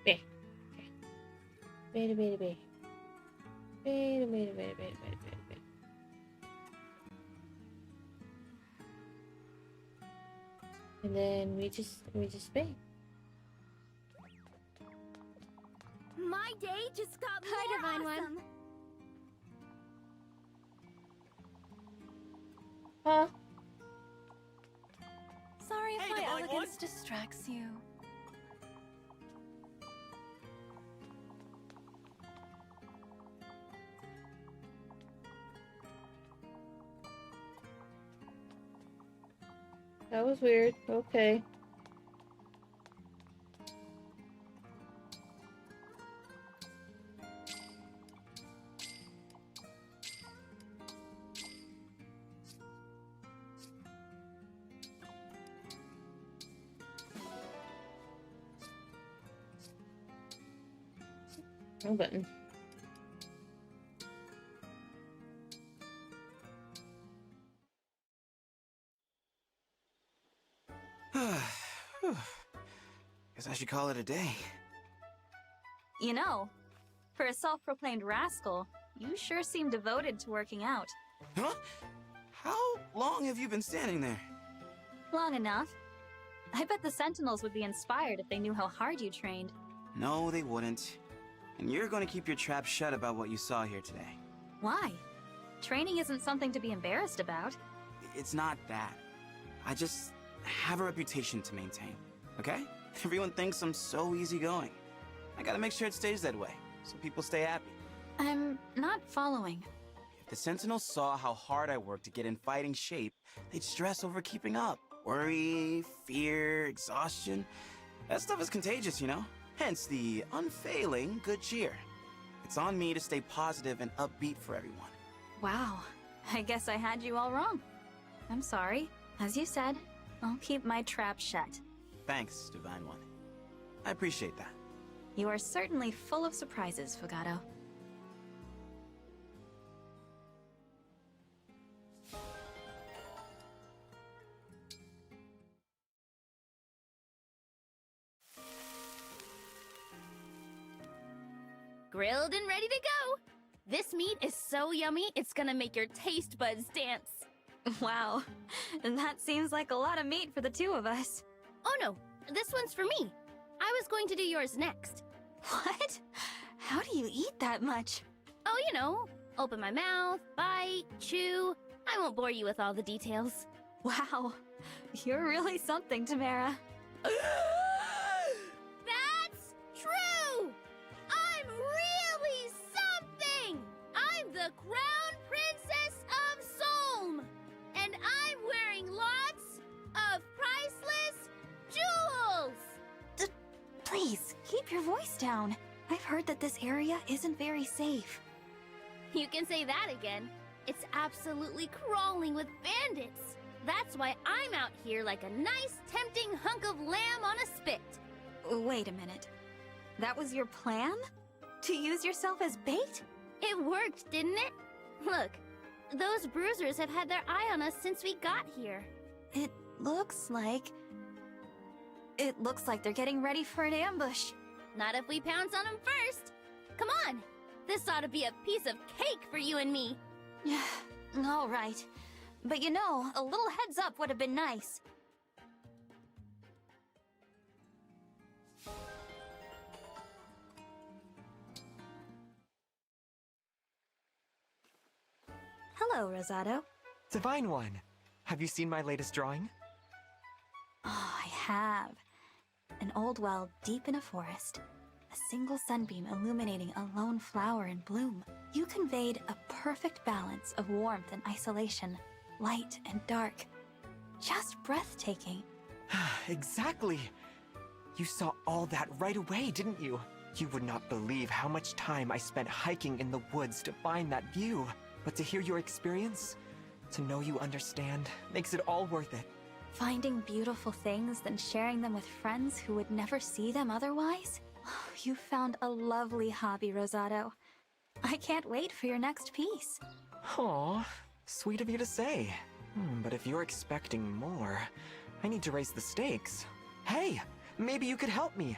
Be. Beta, beta, beta. Beta, beta, beta, beta, beta, beta, beta. And then we just bait. My day just got Hi, more Divine awesome. One. Huh? Sorry if Hey, my Divine elegance One. distracts you. That was weird. Okay. No button. Guess I should call it a day. You know, for a self-proclaimed rascal, you sure seem devoted to working out. Huh? How long have you been standing there? Long enough. I bet the Sentinels would be inspired if they knew how hard you trained. No, they wouldn't. And you're going to keep your trap shut about what you saw here today. Why? Training isn't something to be embarrassed about. It's not that. I just have a reputation to maintain, okay? Everyone thinks I'm so easygoing. I gotta make sure it stays that way, so people stay happy. I'm not following. If the Sentinels saw how hard I work to get in fighting shape, they'd stress over keeping up. Worry, fear, exhaustion. That stuff is contagious, you know? Hence the unfailing good cheer. It's on me to stay positive and upbeat for everyone. Wow, I guess I had you all wrong. I'm sorry. As you said, I'll keep my trap shut. Thanks, Divine One. I appreciate that. You are certainly full of surprises, Fugato. Grilled and ready to go. This meat is so yummy, it's gonna make your taste buds dance. Wow, that seems like a lot of meat for the two of us. Oh no, this one's for me. I was going to do yours next. What? How do you eat that much? Oh, you know, open my mouth, bite, chew. I won't bore you with all the details. Wow, you're really something, Tamara. That's true! I'm really something! I'm the Crown Princess of Solm! And I'm wearing lots of priceless jewels! Please, keep your voice down. I've heard that this area isn't very safe. You can say that again. It's absolutely crawling with bandits. That's why I'm out here like a nice, tempting hunk of lamb on a spit. Wait a minute. That was your plan? To use yourself as bait? It worked, didn't it? Look, those bruisers have had their eye on us since we got here. It looks like they're getting ready for an ambush. Not if we pounce on them first. Come on, this ought to be a piece of cake for you and me. All right. But you know, a little heads up would have been nice. Hello, Rosado. Divine One, have you seen my latest drawing? Oh, I have. An old well deep in a forest. A single sunbeam illuminating a lone flower in bloom. You conveyed a perfect balance of warmth and isolation, light and dark. Just breathtaking. Exactly. You saw all that right away, didn't you? You would not believe how much time I spent hiking in the woods to find that view. But to hear your experience, to know you understand, makes it all worth it. Finding beautiful things, then sharing them with friends who would never see them otherwise? You found a lovely hobby, Rosado. I can't wait for your next piece. Aw, sweet of you to say. But if you're expecting more, I need to raise the stakes. Hey, maybe you could help me.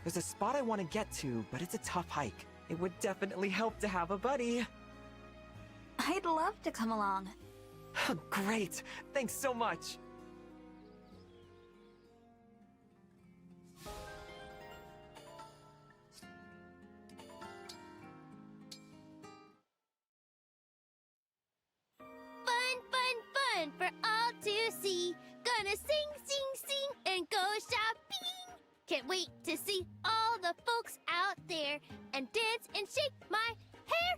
There's a spot I want to get to, but it's a tough hike. It would definitely help to have a buddy. I'd love to come along. Great! Thanks so much! Fun, fun, fun for all to see. Gonna sing, sing, sing, and go shopping. Can't wait to see all the folks out there and dance and shake my hair.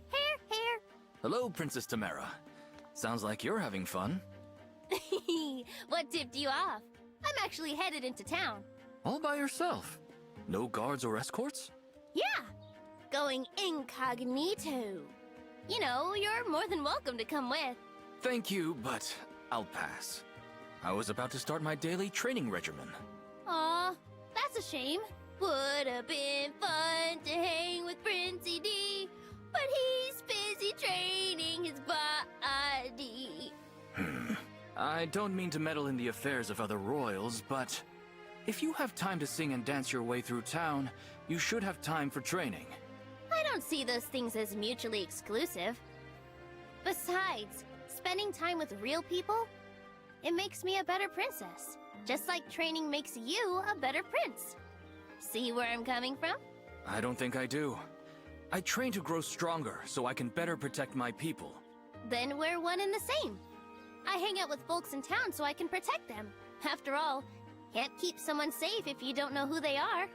Hello, Princess Tamara. Sounds like you're having fun. What tipped you off? I'm actually headed into town. All by yourself? No guards or escorts? Yeah, going incognito. You know, you're more than welcome to come with. Thank you, but I'll pass. I was about to start my daily training regimen. Aw, that's a shame. Would have been fun to hang with Princey D, but he's busy training his body. I don't mean to meddle in the affairs of other royals, but if you have time to sing and dance your way through town, you should have time for training. I don't see those things as mutually exclusive. Besides, spending time with real people, it makes me a better princess. Just like training makes you a better prince. See where I'm coming from? I don't think I do. I train to grow stronger so I can better protect my people. Then we're one and the same. I hang out with folks in town so I can protect them. After all, can't keep someone safe if you don't know who they are.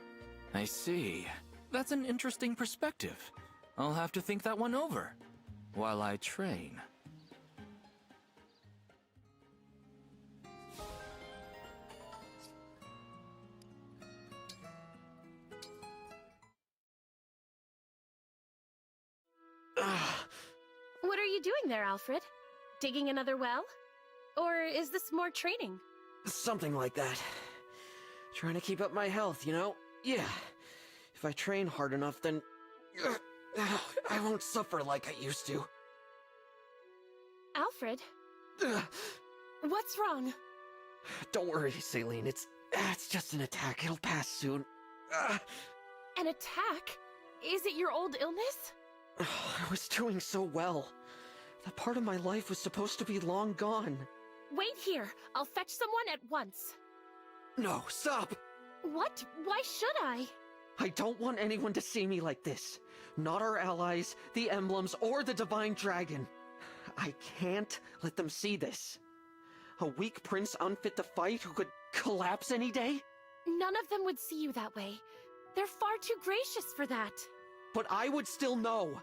I see. That's an interesting perspective. I'll have to think that one over while I train. What are you doing there, Alfred? Digging another well? Or is this more training? Something like that. Trying to keep up my health, you know? Yeah. If I train hard enough, then I won't suffer like I used to. Alfred? What's wrong? Don't worry, Celine. It's just an attack. It'll pass soon. An attack? Is it your old illness? I was doing so well. That part of my life was supposed to be long gone. Wait here. I'll fetch someone at once. No, stop! What? Why should I? I don't want anyone to see me like this. Not our allies, the emblems, or the Divine Dragon. I can't let them see this. A weak prince unfit to fight who could collapse any day? None of them would see you that way. They're far too gracious for that. But I would still know.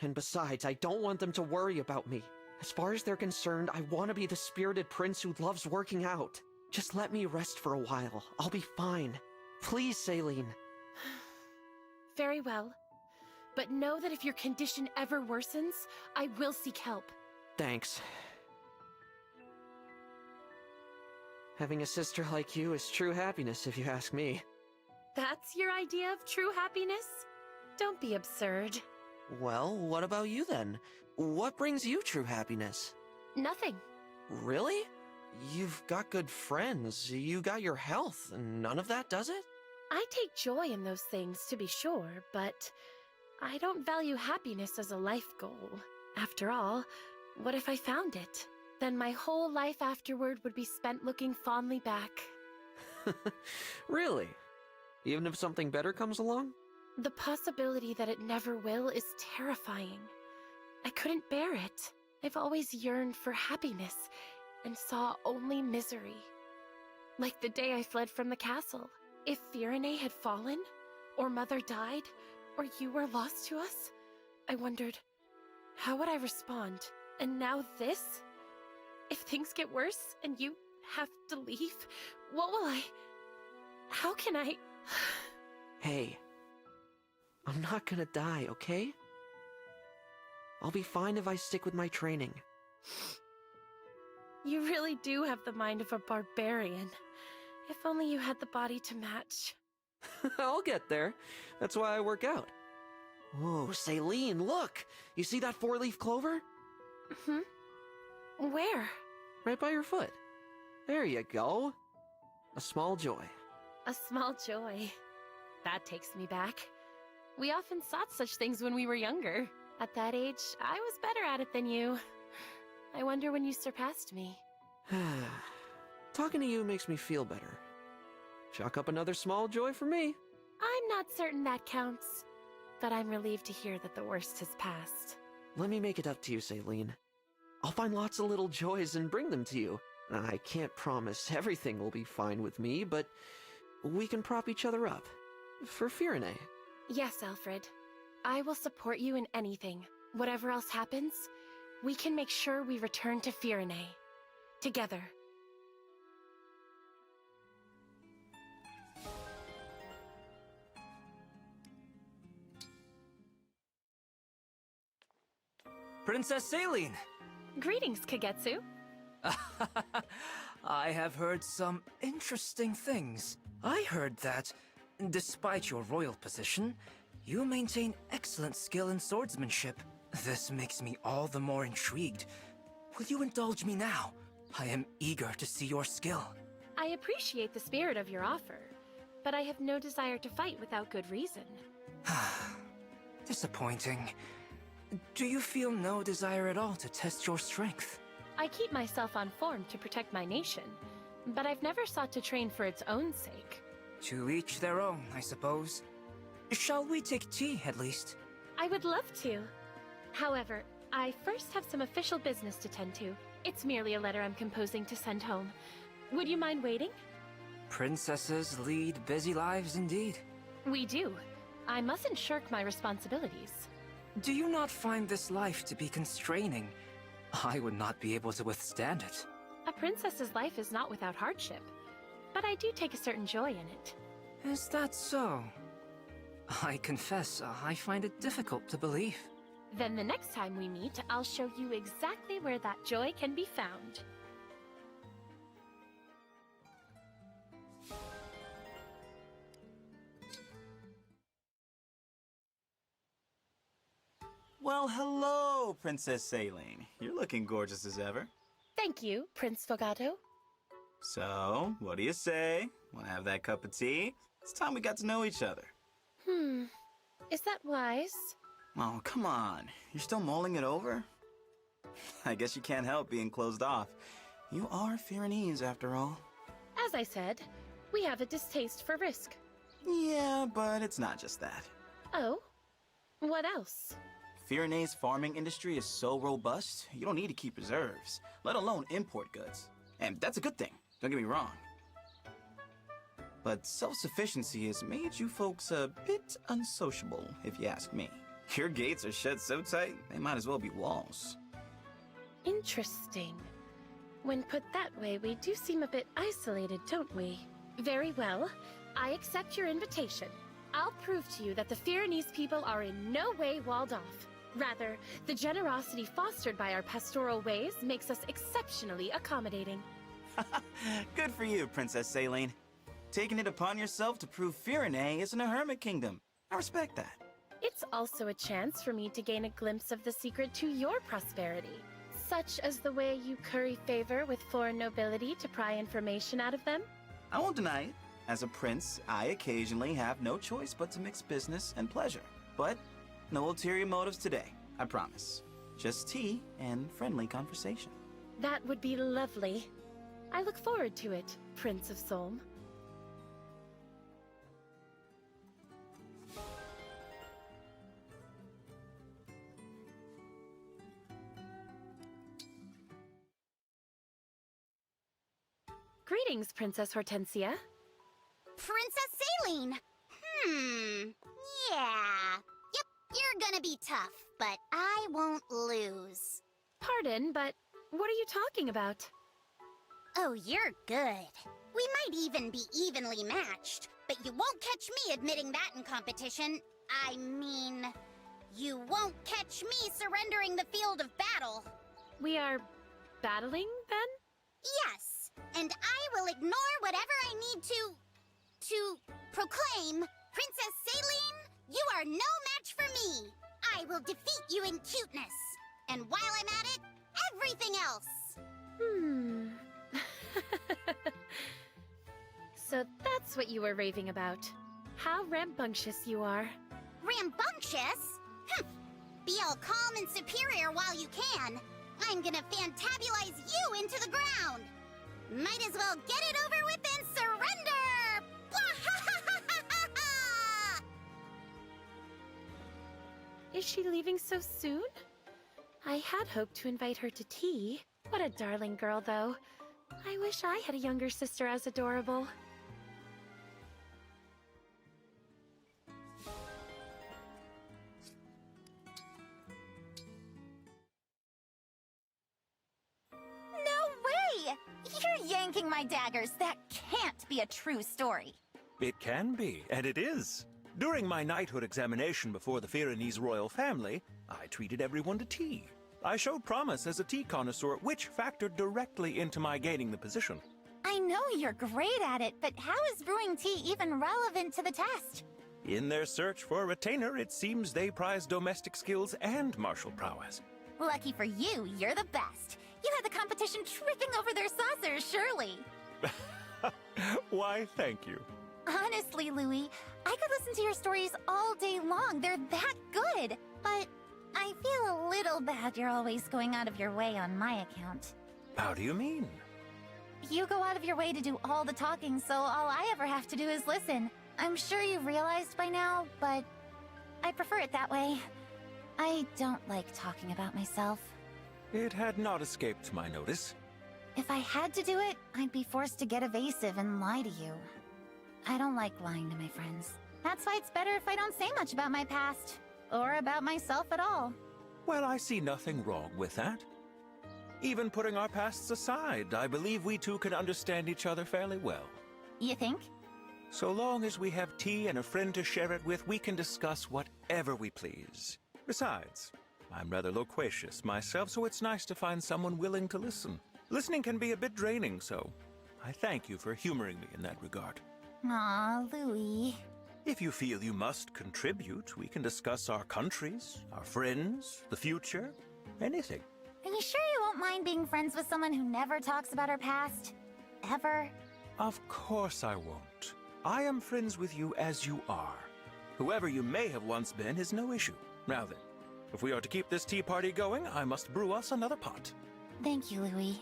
And besides, I don't want them to worry about me. As far as they're concerned, I want to be the spirited prince who loves working out. Just let me rest for a while. I'll be fine. Please, Celine. Very well. But know that if your condition ever worsens, I will seek help. Thanks. Having a sister like you is true happiness, if you ask me. That's your idea of true happiness? Don't be absurd. Well, what about you then? What brings you true happiness? Nothing. Really? You've got good friends, you got your health, and none of that does it? I take joy in those things, to be sure, but I don't value happiness as a life goal. After all, what if I found it? Then my whole life afterward would be spent looking fondly back. Really? Even if something better comes along? The possibility that it never will is terrifying. I couldn't bear it. I've always yearned for happiness and saw only misery. Like the day I fled from the castle. If Firene had fallen, or Mother died, or you were lost to us, I wondered, how would I respond? And now this? If things get worse and you have to leave, what will I... How can I... Hey, I'm not gonna die, okay? I'll be fine if I stick with my training. You really do have the mind of a barbarian. If only you had the body to match. I'll get there. That's why I work out. Whoa, Celine, look! You see that four-leaf clover? Where? Right by your foot. There you go. A small joy. A small joy. That takes me back. We often sought such things when we were younger. At that age, I was better at it than you. I wonder when you surpassed me. Talking to you makes me feel better. Chalk up another small joy for me. I'm not certain that counts, but I'm relieved to hear that the worst has passed. Let me make it up to you, Saline. I'll find lots of little joys and bring them to you. I can't promise everything will be fine with me, but we can prop each other up. For Firene. Yes, Alfred. I will support you in anything. Whatever else happens, we can make sure we return to Firene. Together. Princess Saline! Greetings, Kagetsu. I have heard some interesting things. I heard that, despite your royal position, you maintain excellent skill in swordsmanship. This makes me all the more intrigued. Will you indulge me now? I am eager to see your skill. I appreciate the spirit of your offer, but I have no desire to fight without good reason. Disappointing. Do you feel no desire at all to test your strength? I keep myself on form to protect my nation, but I've never sought to train for its own sake. To each their own, I suppose. Shall we take tea, at least? I would love to. However, I first have some official business to tend to. It's merely a letter I'm composing to send home. Would you mind waiting? Princesses lead busy lives indeed. We do. I mustn't shirk my responsibilities. Do you not find this life to be constraining? I would not be able to withstand it. A princess's life is not without hardship, but I do take a certain joy in it. Is that so? I confess, I find it difficult to believe. Then the next time we meet, I'll show you exactly where that joy can be found. Well, hello, Princess Saline. You're looking gorgeous as ever. Thank you, Prince Fogato. So, what do you say? Want to have that cup of tea? It's time we got to know each other. Is that wise? Oh, come on. You're still mulling it over? I guess you can't help being closed off. You are Firenese, after all. As I said, we have a distaste for risk. Yeah, but it's not just that. Oh? What else? Firene's farming industry is so robust, you don't need to keep reserves, let alone import goods. And that's a good thing, don't get me wrong. But self-sufficiency has made you folks a bit unsociable, if you ask me. Your gates are shut so tight, they might as well be walls. Interesting. When put that way, we do seem a bit isolated, don't we? Very well. I accept your invitation. I'll prove to you that the Firenese people are in no way walled off. Rather, the generosity fostered by our pastoral ways makes us exceptionally accommodating. Good for you, Princess Saline. Taking it upon yourself to prove Firene isn't a hermit kingdom. I respect that. It's also a chance for me to gain a glimpse of the secret to your prosperity, such as the way you curry favor with foreign nobility to pry information out of them. I won't deny it. As a prince, I occasionally have no choice but to mix business and pleasure. But no ulterior motives today, I promise. Just tea and friendly conversation. That would be lovely. I look forward to it, Prince of Solm. Greetings, Princess Hortensia. Princess Saline! Yeah. Yep, you're gonna be tough, but I won't lose. Pardon, but what are you talking about? Oh, you're good. We might even be evenly matched, but you won't catch me admitting that in competition. I mean, you won't catch me surrendering the field of battle. We are battling, then? Yes, and I will ignore whatever I need to proclaim. Princess Saline, you are no match for me. I will defeat you in cuteness. And while I'm at it, everything else. So that's what you were raving about. How rambunctious you are. Rambunctious? Humph. Be all calm and superior while you can. I'm gonna fantabulize you into the ground. Might as well get it over with and surrender! Is she leaving so soon? I had hoped to invite her to tea. What a darling girl, though. I wish I had a younger sister as adorable. No way! You're yanking my daggers. That can't be a true story. It can be, and it is. During my knighthood examination before the Firenese royal family, I treated everyone to tea. I showed promise as a tea connoisseur, which factored directly into my gaining the position. I know you're great at it, but how is brewing tea even relevant to the test? In their search for a retainer, it seems they prize domestic skills and martial prowess. Lucky for you, you're the best. You had the competition tripping over their saucers, surely. Why, thank you. Honestly, Louis, I could listen to your stories all day long. They're that good. But I feel a little bad you're always going out of your way on my account. How do you mean? You go out of your way to do all the talking, so all I ever have to do is listen. I'm sure you've realized by now, but I prefer it that way. I don't like talking about myself. It had not escaped my notice. If I had to do it, I'd be forced to get evasive and lie to you. I don't like lying to my friends. That's why it's better if I don't say much about my past, or about myself at all. Well, I see nothing wrong with that. Even putting our pasts aside, I believe we two can understand each other fairly well. You think? So long as we have tea and a friend to share it with, we can discuss whatever we please. Besides, I'm rather loquacious myself, so it's nice to find someone willing to listen. Listening can be a bit draining, so I thank you for humoring me in that regard. Aw, Louis. If you feel you must contribute, we can discuss our countries, our friends, the future, anything. Are you sure you won't mind being friends with someone who never talks about her past? Ever? Of course I won't. I am friends with you as you are. Whoever you may have once been is no issue. Now then, if we are to keep this tea party going, I must brew us another pot. Thank you, Louis.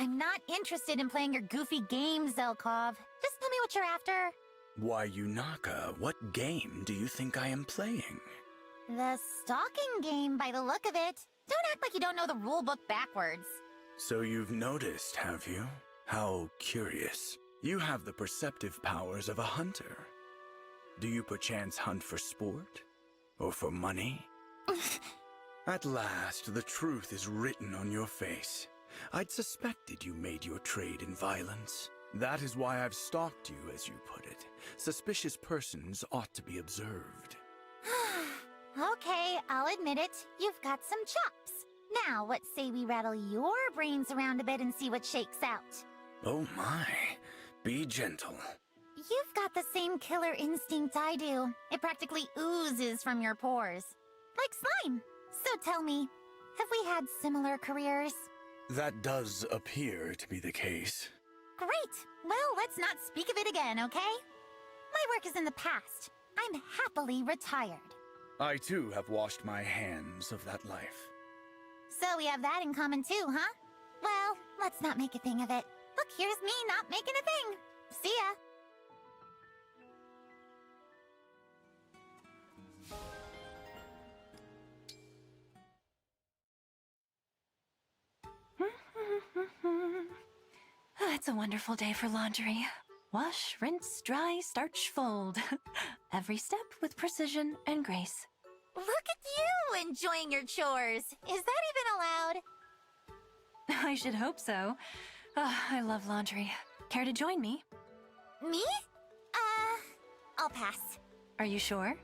I'm not interested in playing your goofy games, Zelkov. Just tell me what you're after. Why, Yunaka, what game do you think I am playing? The stalking game, by the look of it. Don't act like you don't know the rulebook backwards. So you've noticed, have you? How curious. You have the perceptive powers of a hunter. Do you perchance hunt for sport? Or for money? At last, the truth is written on your face. I'd suspected you made your trade in violence. That is why I've stalked you, as you put it. Suspicious persons ought to be observed. Okay, I'll admit it. You've got some chops. Now, what say we rattle your brains around a bit and see what shakes out? Oh my, be gentle. You've got the same killer instinct I do. It practically oozes from your pores. Like slime. So tell me, have we had similar careers? That does appear to be the case. Great! Well, let's not speak of it again, okay? My work is in the past. I'm happily retired. I too have washed my hands of that life. So we have that in common too, huh? Well, let's not make a thing of it. Look, here's me not making a thing. See ya. It's a wonderful day for laundry. Wash, rinse, dry, starch, fold. Every step with precision and grace. Look at you enjoying your chores. Is that even allowed? I should hope so. I love laundry. Care to join me? Me? I'll pass. Are you sure?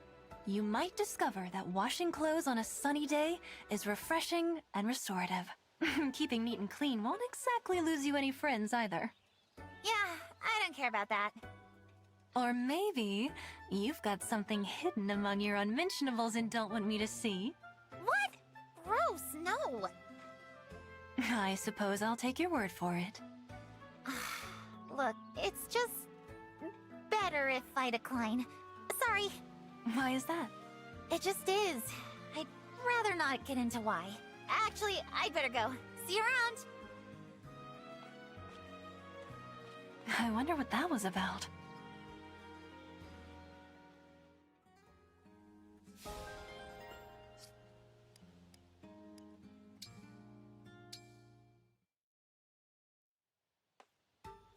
You might discover that washing clothes on a sunny day is refreshing and restorative. Keeping neat and clean won't exactly lose you any friends either. Yeah, I don't care about that. Or maybe you've got something hidden among your unmentionables and don't want me to see. What? Gross, no. I suppose I'll take your word for it. Look, it's just better if I decline. Sorry. Why is that? It just is. I'd rather not get into why. Actually, I'd better go. See you around. I wonder what that was about.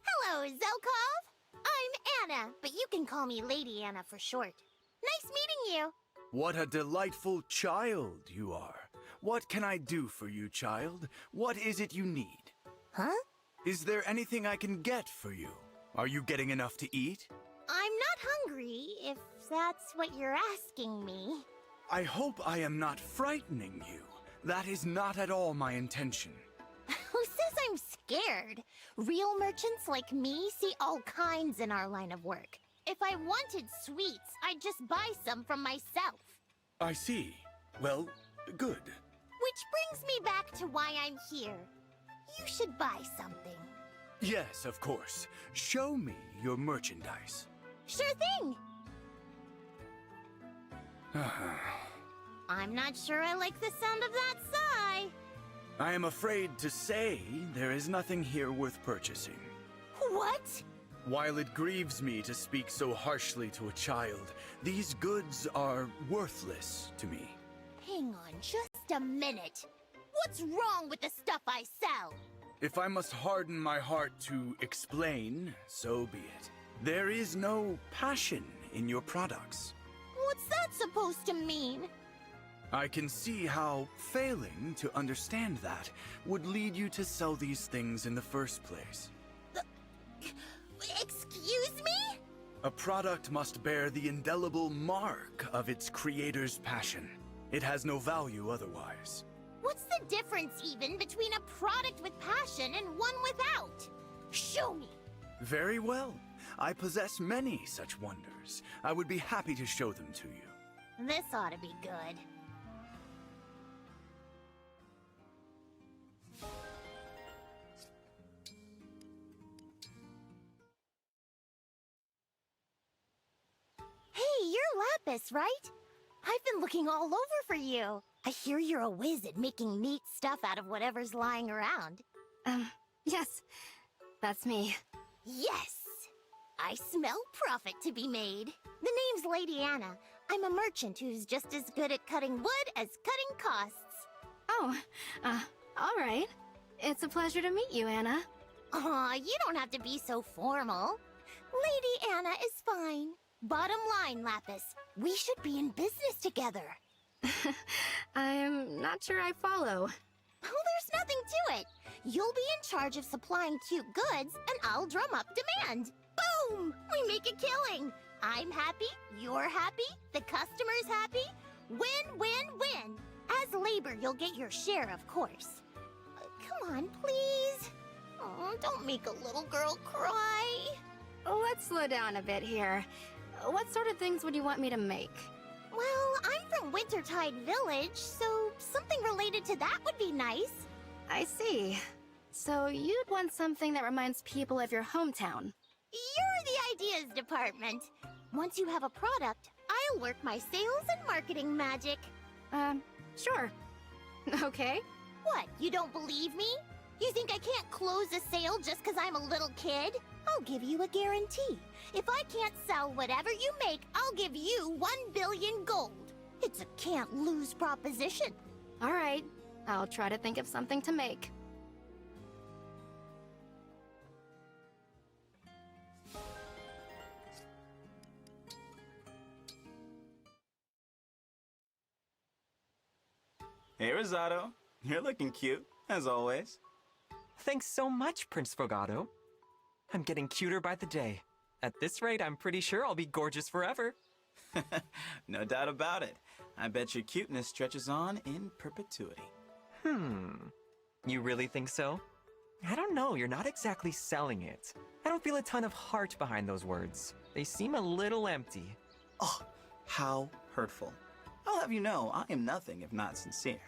Hello, Zelkov. I'm Anna, but you can call me Lady Anna for short. Nice meeting you. What a delightful child you are. What can I do for you, child? What is it you need? Huh? Is there anything I can get for you? Are you getting enough to eat? I'm not hungry, if that's what you're asking me. I hope I am not frightening you. That is not at all my intention. Who says I'm scared? Real merchants like me see all kinds in our line of work. If I wanted sweets, I'd just buy some from myself. I see. Well, good. Which brings me back to why I'm here. You should buy something. Yes, of course. Show me your merchandise. Sure thing! I'm not sure I like the sound of that sigh. I am afraid to say there is nothing here worth purchasing. What? While it grieves me to speak so harshly to a child, these goods are worthless to me. Hang on just a minute. What's wrong with the stuff I sell? If I must harden my heart to explain, so be it. There is no passion in your products. What's that supposed to mean? I can see how failing to understand that would lead you to sell these things in the first place. Excuse me? A product must bear the indelible mark of its creator's passion. It has no value otherwise. What's the difference even between a product with passion and one without? Show me! Very well. I possess many such wonders. I would be happy to show them to you. This ought to be good. Hey, you're Lapis, right? I've been looking all over for you. I hear you're a whiz at making neat stuff out of whatever's lying around. Yes. That's me. Yes! I smell profit to be made. The name's Lady Anna. I'm a merchant who's just as good at cutting wood as cutting costs. Oh, all right. It's a pleasure to meet you, Anna. Aw, you don't have to be so formal. Lady Anna is fine. Bottom line, Lapis, we should be in business together. I'm not sure I follow. Oh, there's nothing to it. You'll be in charge of supplying cute goods, and I'll drum up demand. Boom! We make a killing. I'm happy, you're happy, the customer's happy. Win, win, win. As labor, you'll get your share, of course. Come on, please. Oh, don't make a little girl cry. Let's slow down a bit here. What sort of things would you want me to make? Well, I'm from Wintertide Village, so something related to that would be nice. I see. So you'd want something that reminds people of your hometown. You're the ideas department. Once you have a product, I'll work my sales and marketing magic. Sure. Okay. What, you don't believe me? You think I can't close a sale just because I'm a little kid? I'll give you a guarantee. If I can't sell whatever you make, I'll give you 1 billion gold. It's a can't-lose proposition. All right. I'll try to think of something to make. Hey, Rosato. You're looking cute, as always. Thanks so much, Prince Fogato. I'm getting cuter by the day. At this rate, I'm pretty sure I'll be gorgeous forever. No doubt about it. I bet your cuteness stretches on in perpetuity. You really think so? I don't know, you're not exactly selling it. I don't feel a ton of heart behind those words. They seem a little empty. Oh, how hurtful. I'll have you know, I am nothing if not sincere.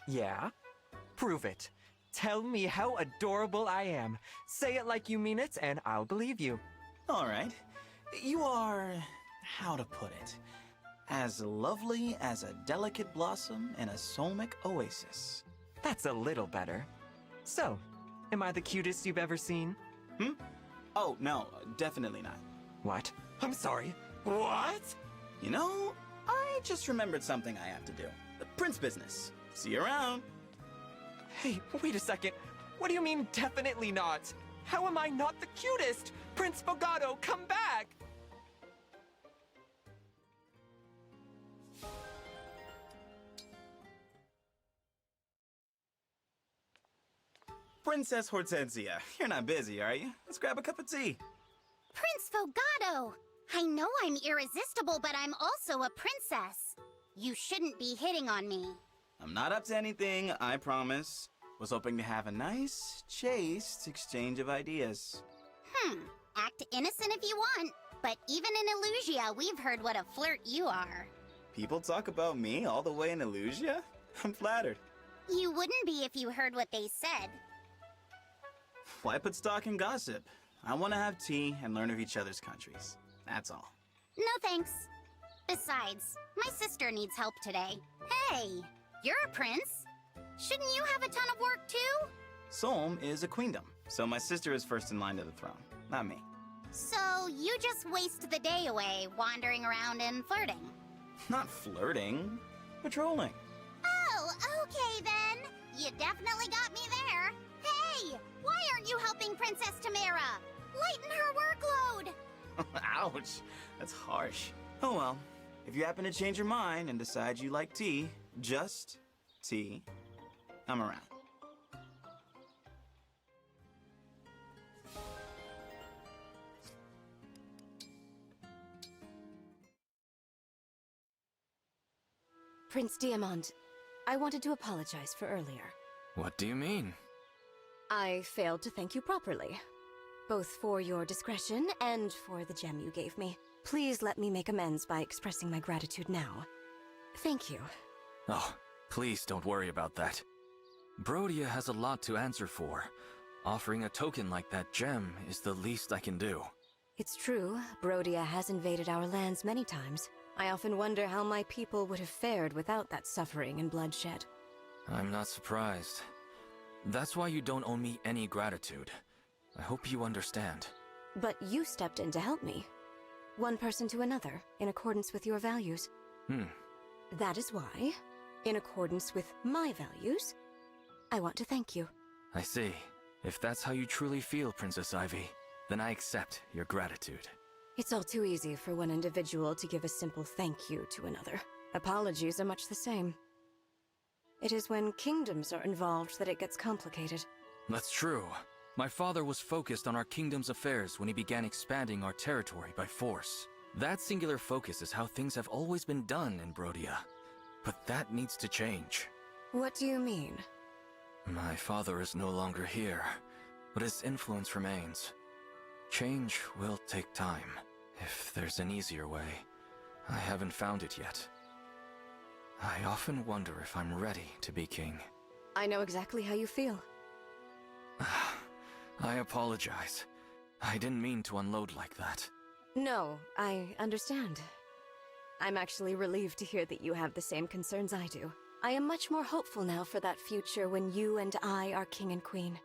Yeah? Prove it. Tell me how adorable I am. Say it like you mean it, and I'll believe you. All right. You are, how to put it, as lovely as a delicate blossom in a soulmic oasis. That's a little better. So, am I the cutest you've ever seen? Oh, no, definitely not. What? I'm sorry. What? You know, I just remembered something I have to do. The prince business. See you around. Hey, wait a second. What do you mean, definitely not? How am I not the cutest? Prince Fogado, come back! Princess Hortensia, you're not busy, are you? Let's grab a cup of tea. Prince Fogado! I know I'm irresistible, but I'm also a princess. You shouldn't be hitting on me. I'm not up to anything, I promise. Was hoping to have a nice, chaste exchange of ideas. Act innocent if you want, but even in Illusia, we've heard what a flirt you are. People talk about me all the way in Illusia? I'm flattered. You wouldn't be if you heard what they said. Why put stock in gossip? I want to have tea and learn of each other's countries. That's all. No thanks. Besides, my sister needs help today. Hey, you're a prince. Shouldn't you have a ton of work too? Solm is a queendom, so my sister is first in line to the throne, not me. So you just waste the day away wandering around and flirting. Not flirting, patrolling. Oh, okay then. You definitely got me there. Hey, why aren't you helping Princess Tamara? Lighten her workload. Ouch, that's harsh. Oh well, if you happen to change your mind and decide you like tea, just tea, I'm around. Prince Diamond, I wanted to apologize for earlier. What do you mean? I failed to thank you properly, both for your discretion and for the gem you gave me. Please let me make amends by expressing my gratitude now. Thank you. Oh, please don't worry about that. Brodia has a lot to answer for. Offering a token like that gem is the least I can do. It's true, Brodia has invaded our lands many times. I often wonder how my people would have fared without that suffering and bloodshed. I'm not surprised. That's why you don't owe me any gratitude. I hope you understand. But you stepped in to help me. One person to another, in accordance with your values. That is why, in accordance with my values, I want to thank you. I see. If that's how you truly feel, Princess Ivy, then I accept your gratitude. It's all too easy for one individual to give a simple thank you to another. Apologies are much the same. It is when kingdoms are involved that it gets complicated. That's true. My father was focused on our kingdom's affairs when he began expanding our territory by force. That singular focus is how things have always been done in Brodia. But that needs to change. What do you mean? My father is no longer here, but his influence remains. Change will take time, if there's an easier way. I haven't found it yet. I often wonder if I'm ready to be king. I know exactly how you feel. I apologize. I didn't mean to unload like that. No, I understand. I'm actually relieved to hear that you have the same concerns I do. I am much more hopeful now for that future when you and I are king and queen.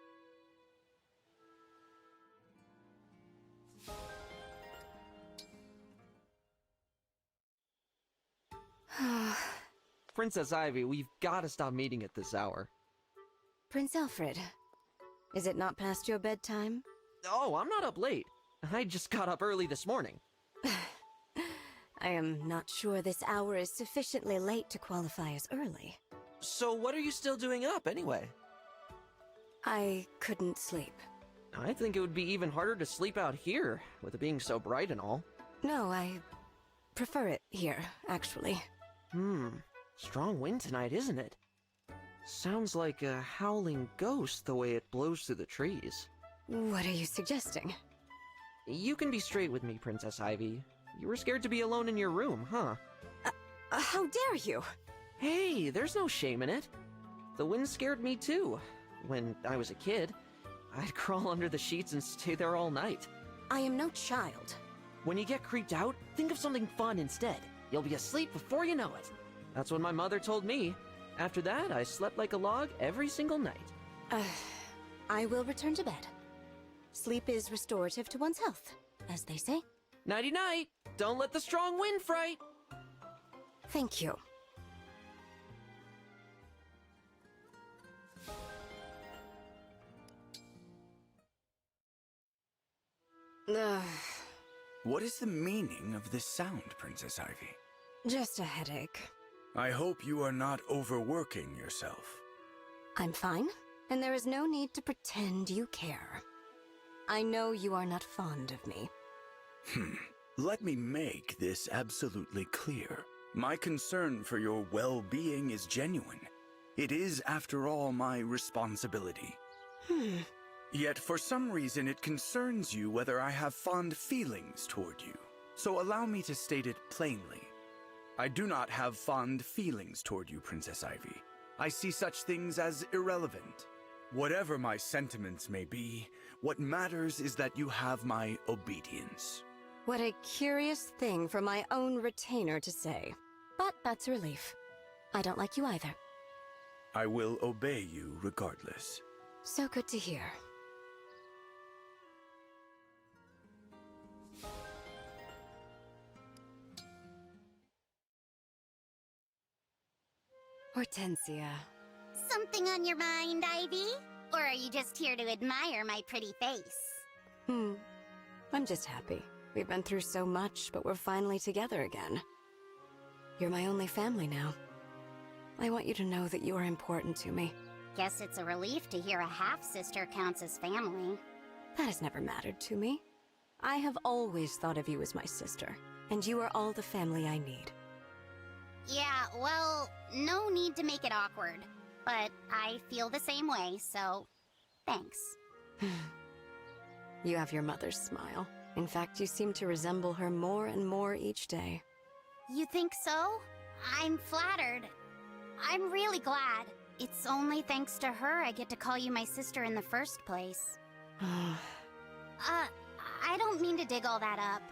Princess Ivy, we've got to stop meeting at this hour. Prince Alfred, is it not past your bedtime? Oh, I'm not up late. I just got up early this morning. I am not sure this hour is sufficiently late to qualify as early. So what are you still doing up, anyway? I couldn't sleep. I think it would be even harder to sleep out here, with it being so bright and all. No, I prefer it here, actually. Strong wind tonight, isn't it? Sounds like a howling ghost the way it blows through the trees. What are you suggesting? You can be straight with me, Princess Ivy. You were scared to be alone in your room, huh? How dare you? Hey, there's no shame in it. The wind scared me too. When I was a kid, I'd crawl under the sheets and stay there all night. I am no child. When you get creeped out, think of something fun instead. You'll be asleep before you know it. That's what my mother told me. After that, I slept like a log every single night. I will return to bed. Sleep is restorative to one's health, as they say. Nighty-night! Don't let the strong wind fright! Thank you. What is the meaning of this sound, Princess Ivy? Just a headache. I hope you are not overworking yourself. I'm fine, and there is no need to pretend you care. I know you are not fond of me. Let me make this absolutely clear. My concern for your well-being is genuine. It is, after all, my responsibility. Yet for some reason it concerns you whether I have fond feelings toward you. So allow me to state it plainly. I do not have fond feelings toward you, Princess Ivy. I see such things as irrelevant. Whatever my sentiments may be, what matters is that you have my obedience. What a curious thing for my own retainer to say. But that's a relief. I don't like you either. I will obey you regardless. So good to hear. Hortensia. Something on your mind, Ivy? Or are you just here to admire my pretty face? I'm just happy. We've been through so much, but we're finally together again. You're my only family now. I want you to know that you are important to me. Guess it's a relief to hear a half-sister counts as family. That has never mattered to me. I have always thought of you as my sister, and you are all the family I need. Yeah, well, no need to make it awkward. But I feel the same way, so thanks. You have your mother's smile. In fact, you seem to resemble her more and more each day. You think so? I'm flattered. I'm really glad. It's only thanks to her I get to call you my sister in the first place. I don't mean to dig all that up.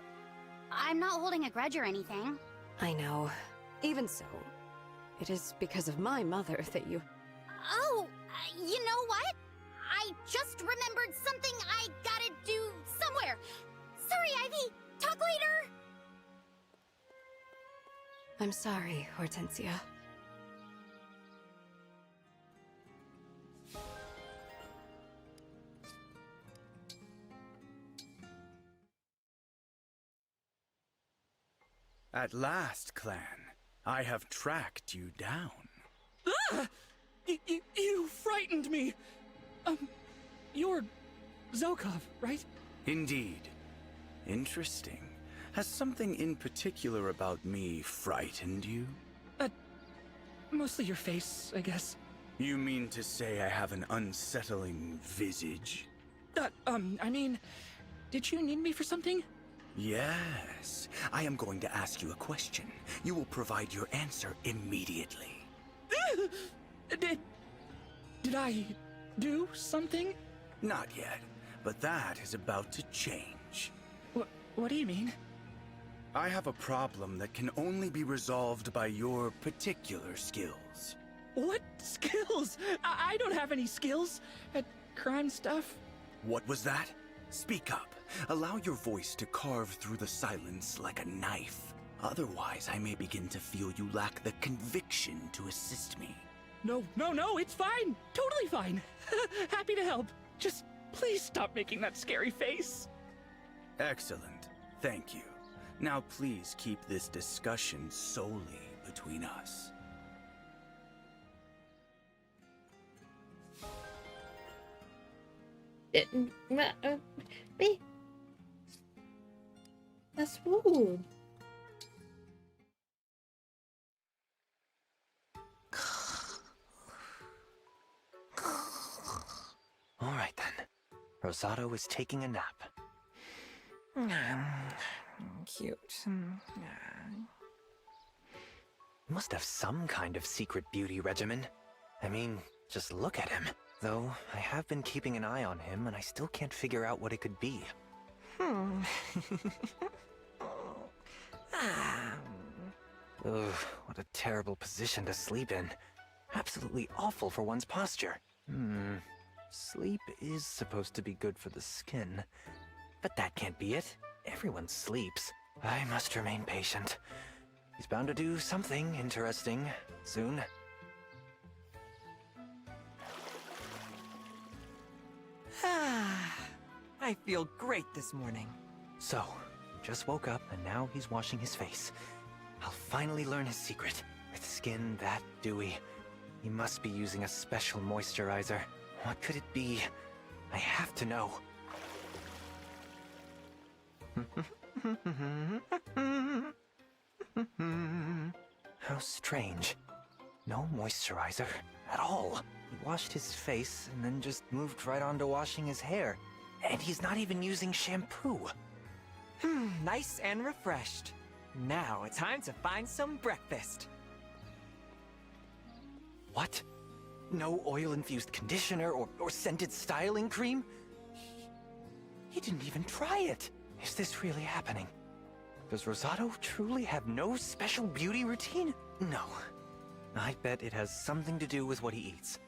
I'm not holding a grudge or anything. I know. Even so, it is because of my mother that you... Oh, you know what? I just remembered something I gotta do somewhere. Sorry, Ivy. Talk later. I'm sorry, Hortensia. At last, clan, I have tracked you down. Ah! You frightened me! You're Zokov, right? Indeed. Interesting. Has something in particular about me frightened you? Mostly your face, I guess. You mean to say I have an unsettling visage? I mean, did you need me for something? Yes. I am going to ask you a question. You will provide your answer immediately. Did I do something? Not yet, but that is about to change. What do you mean? I have a problem that can only be resolved by your particular skills. What skills? I don't have any skills at crime stuff. What was that? Speak up. Allow your voice to carve through the silence like a knife. Otherwise, I may begin to feel you lack the conviction to assist me. No, it's fine. Totally fine. Happy to help. Just please stop making that scary face. Excellent. Thank you. Now please keep this discussion solely between us. That's rude. Rosado is taking a nap. Cute. Must have some kind of secret beauty regimen. I mean, just look at him. Though, I have been keeping an eye on him, and I still can't figure out what it could be. Ugh, what a terrible position to sleep in. Absolutely awful for one's posture. Sleep is supposed to be good for the skin. But that can't be it. Everyone sleeps. I must remain patient. He's bound to do something interesting soon. I feel great this morning. So, he just woke up and now he's washing his face. I'll finally learn his secret. With skin that dewy, he must be using a special moisturizer. What could it be? I have to know. How strange. No moisturizer at all. He washed his face and then just moved right on to washing his hair. And he's not even using shampoo. Nice and refreshed. Now it's time to find some breakfast. What? No oil-infused conditioner or scented styling cream? He didn't even try it. Is this really happening? Does Rosado truly have no special beauty routine? No. I bet it has something to do with what he eats.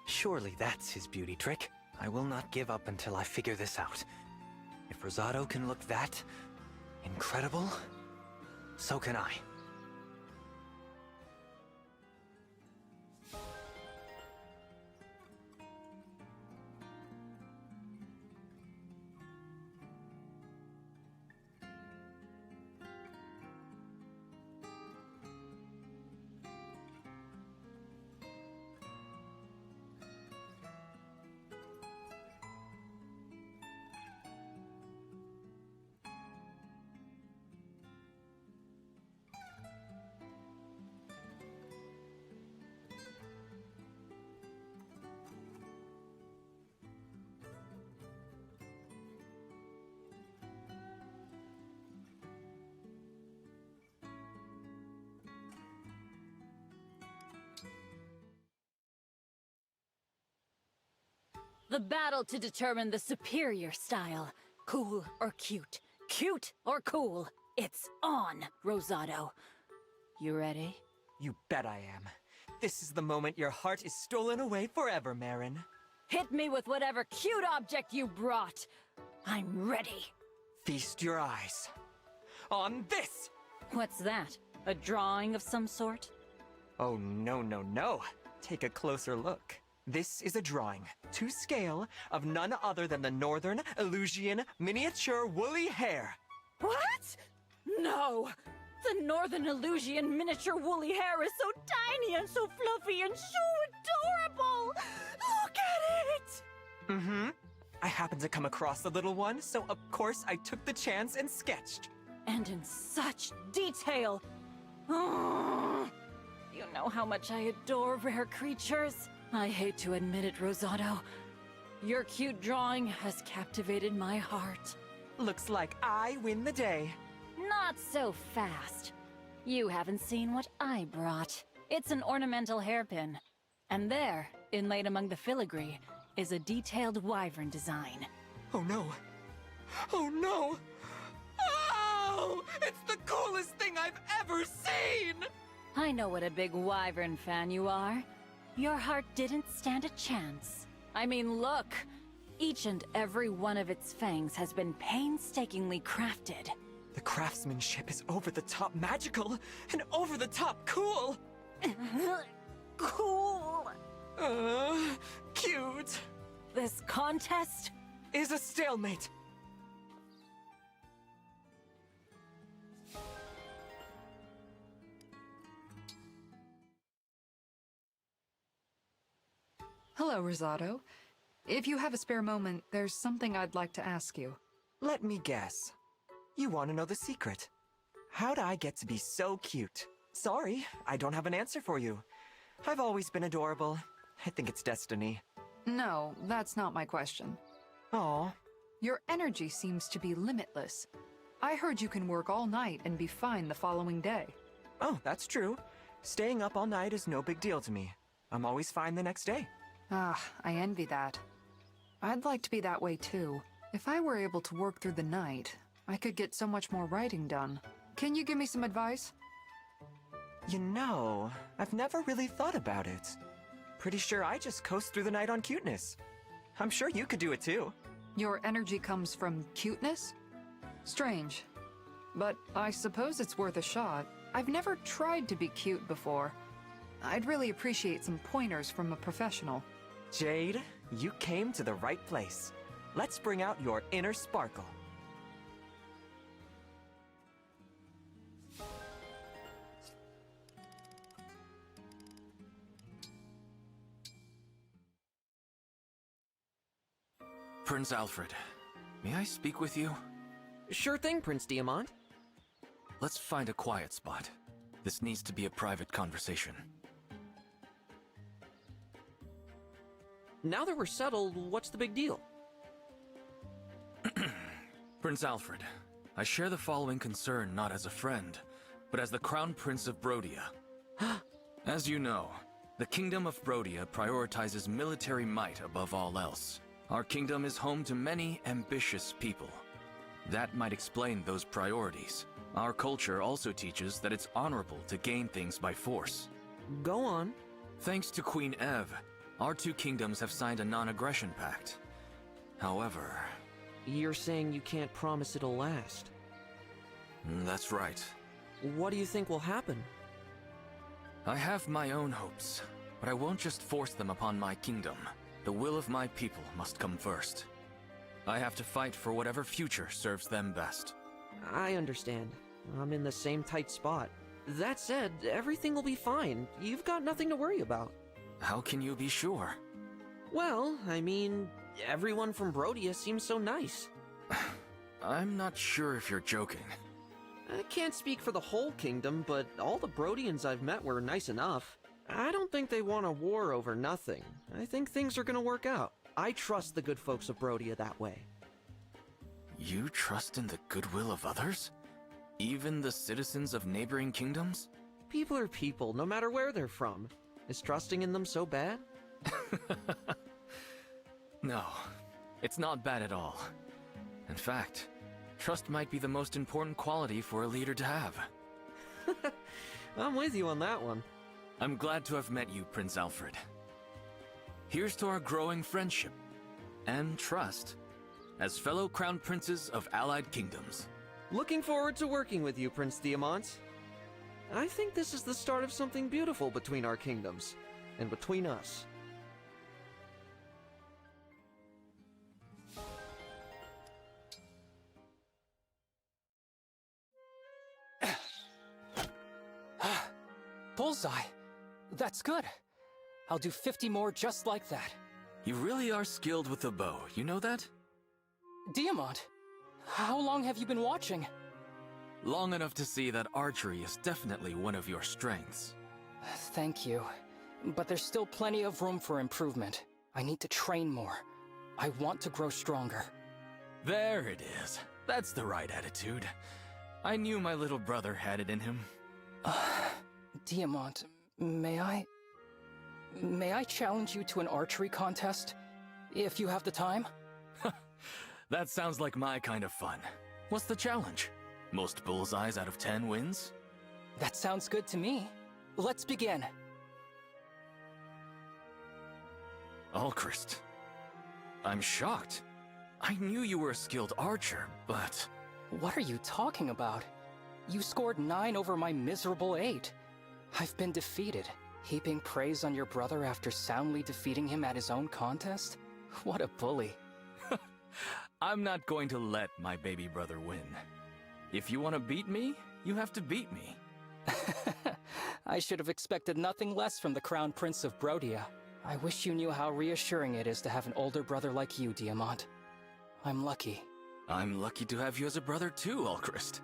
Surely that's his beauty trick. I will not give up until I figure this out. If Rosado can look that incredible, so can I. The battle to determine the superior style. Cool or cute. Cute or cool. It's on, Rosado. You ready? You bet I am. This is the moment your heart is stolen away forever, Marin. Hit me with whatever cute object you brought. I'm ready. Feast your eyes on this! What's that? A drawing of some sort? Oh, no, no, no. Take a closer look. This is a drawing, to scale, of none other than the Northern Illusian miniature woolly hare. What? No! The Northern Illusian miniature woolly hair is so tiny and so fluffy and so adorable! Look at it! I happened to come across the little one, so of course I took the chance and sketched. And in such detail! Oh, you know how much I adore rare creatures. I hate to admit it, Rosado. Your cute drawing has captivated my heart. Looks like I win the day. Not so fast. You haven't seen what I brought. It's an ornamental hairpin. And there, inlaid among the filigree, is a detailed wyvern design. Oh no. Oh no! Oh! It's the coolest thing I've ever seen! I know what a big wyvern fan you are. Your heart didn't stand a chance. I mean, look! Each and every one of its fangs has been painstakingly crafted. The craftsmanship is over-the-top magical and over-the-top cool! Cool! Cute! This contest is a stalemate! Hello, Rosado. If you have a spare moment, there's something I'd like to ask you. Let me guess. You want to know the secret. How'd I get to be so cute? Sorry, I don't have an answer for you. I've always been adorable. I think it's destiny. No, that's not my question. Aw. Your energy seems to be limitless. I heard you can work all night and be fine the following day. Oh, that's true. Staying up all night is no big deal to me. I'm always fine the next day. Ah, I envy that. I'd like to be that way too. If I were able to work through the night, I could get so much more writing done. Can you give me some advice? You know, I've never really thought about it. Pretty sure I just coast through the night on cuteness. I'm sure you could do it too. Your energy comes from cuteness? Strange. But I suppose it's worth a shot. I've never tried to be cute before. I'd really appreciate some pointers from a professional. Jade, you came to the right place. Let's bring out your inner sparkle. Prince Alfred, may I speak with you? Sure thing, Prince Diamant. Let's find a quiet spot. This needs to be a private conversation. Now that we're settled, what's the big deal? Prince Alfred, I share the following concern not as a friend, but as the Crown Prince of Brodia. As you know, the Kingdom of Brodia prioritizes military might above all else. Our kingdom is home to many ambitious people. That might explain those priorities. Our culture also teaches that it's honorable to gain things by force. Go on. Thanks to Queen Eve, our two kingdoms have signed a non-aggression pact. However... You're saying you can't promise it'll last? That's right. What do you think will happen? I have my own hopes, but I won't just force them upon my kingdom. The will of my people must come first. I have to fight for whatever future serves them best. I understand. I'm in the same tight spot. That said, everything will be fine. You've got nothing to worry about. How can you be sure? Well, I mean, everyone from Brodia seems so nice. I'm not sure if you're joking. I can't speak for the whole kingdom, but all the Brodians I've met were nice enough. I don't think they want a war over nothing. I think things are gonna work out. I trust the good folks of Brodia that way. You trust in the goodwill of others? Even the citizens of neighboring kingdoms? People are people, no matter where they're from. Is trusting in them so bad? No, it's not bad at all. In fact, trust might be the most important quality for a leader to have. I'm with you on that one. I'm glad to have met you, Prince Alfred. Here's to our growing friendship and trust as fellow crown princes of allied kingdoms. Looking forward to working with you, Prince Diamant. I think this is the start of something beautiful between our kingdoms, and between us. Bullseye! That's good. I'll do 50 more just like that. You really are skilled with the bow, you know that? Diamant, how long have you been watching? Long enough to see that archery is definitely one of your strengths. Thank you. But there's still plenty of room for improvement. I need to train more. I want to grow stronger. There it is. That's the right attitude. I knew my little brother had it in him. Diamant, may I challenge you to an archery contest? If you have the time? That sounds like my kind of fun. What's the challenge? Most bullseyes out of 10 wins? That sounds good to me. Let's begin. Alchrist, I'm shocked. I knew you were a skilled archer, but... What are you talking about? You scored 9 over my miserable 8. I've been defeated. Heaping praise on your brother after soundly defeating him at his own contest? What a bully. I'm not going to let my baby brother win. If you want to beat me, you have to beat me. I should have expected nothing less from the Crown Prince of Brodia. I wish you knew how reassuring it is to have an older brother like you, Diamant. I'm lucky. I'm lucky to have you as a brother too, Alchrist.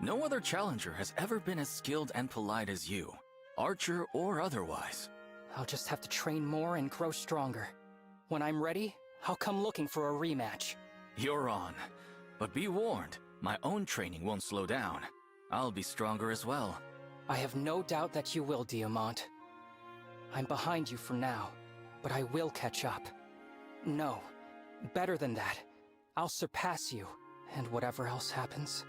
No other challenger has ever been as skilled and polite as you, archer or otherwise. I'll just have to train more and grow stronger. When I'm ready, I'll come looking for a rematch. You're on. But be warned, my own training won't slow down. I'll be stronger as well. I have no doubt that you will, Diamant. I'm behind you for now, but I will catch up. No, better than that. I'll surpass you, and whatever else happens,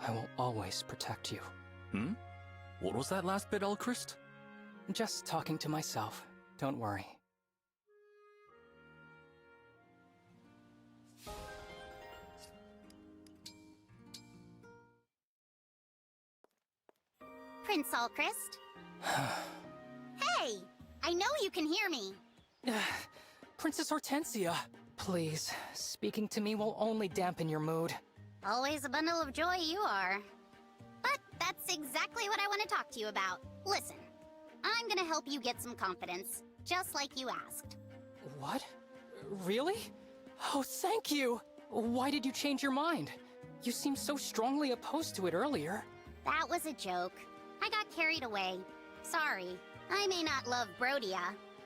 I will always protect you. What was that last bit, Elchrist? Just talking to myself. Don't worry. Prince Alchrist? Hey! I know you can hear me! Princess Hortensia! Please, speaking to me will only dampen your mood. Always a bundle of joy you are. But that's exactly what I want to talk to you about. Listen, I'm gonna help you get some confidence, just like you asked. What? Really? Oh, thank you! Why did you change your mind? You seemed so strongly opposed to it earlier. That was a joke. I got carried away. Sorry. I may not love Brodia,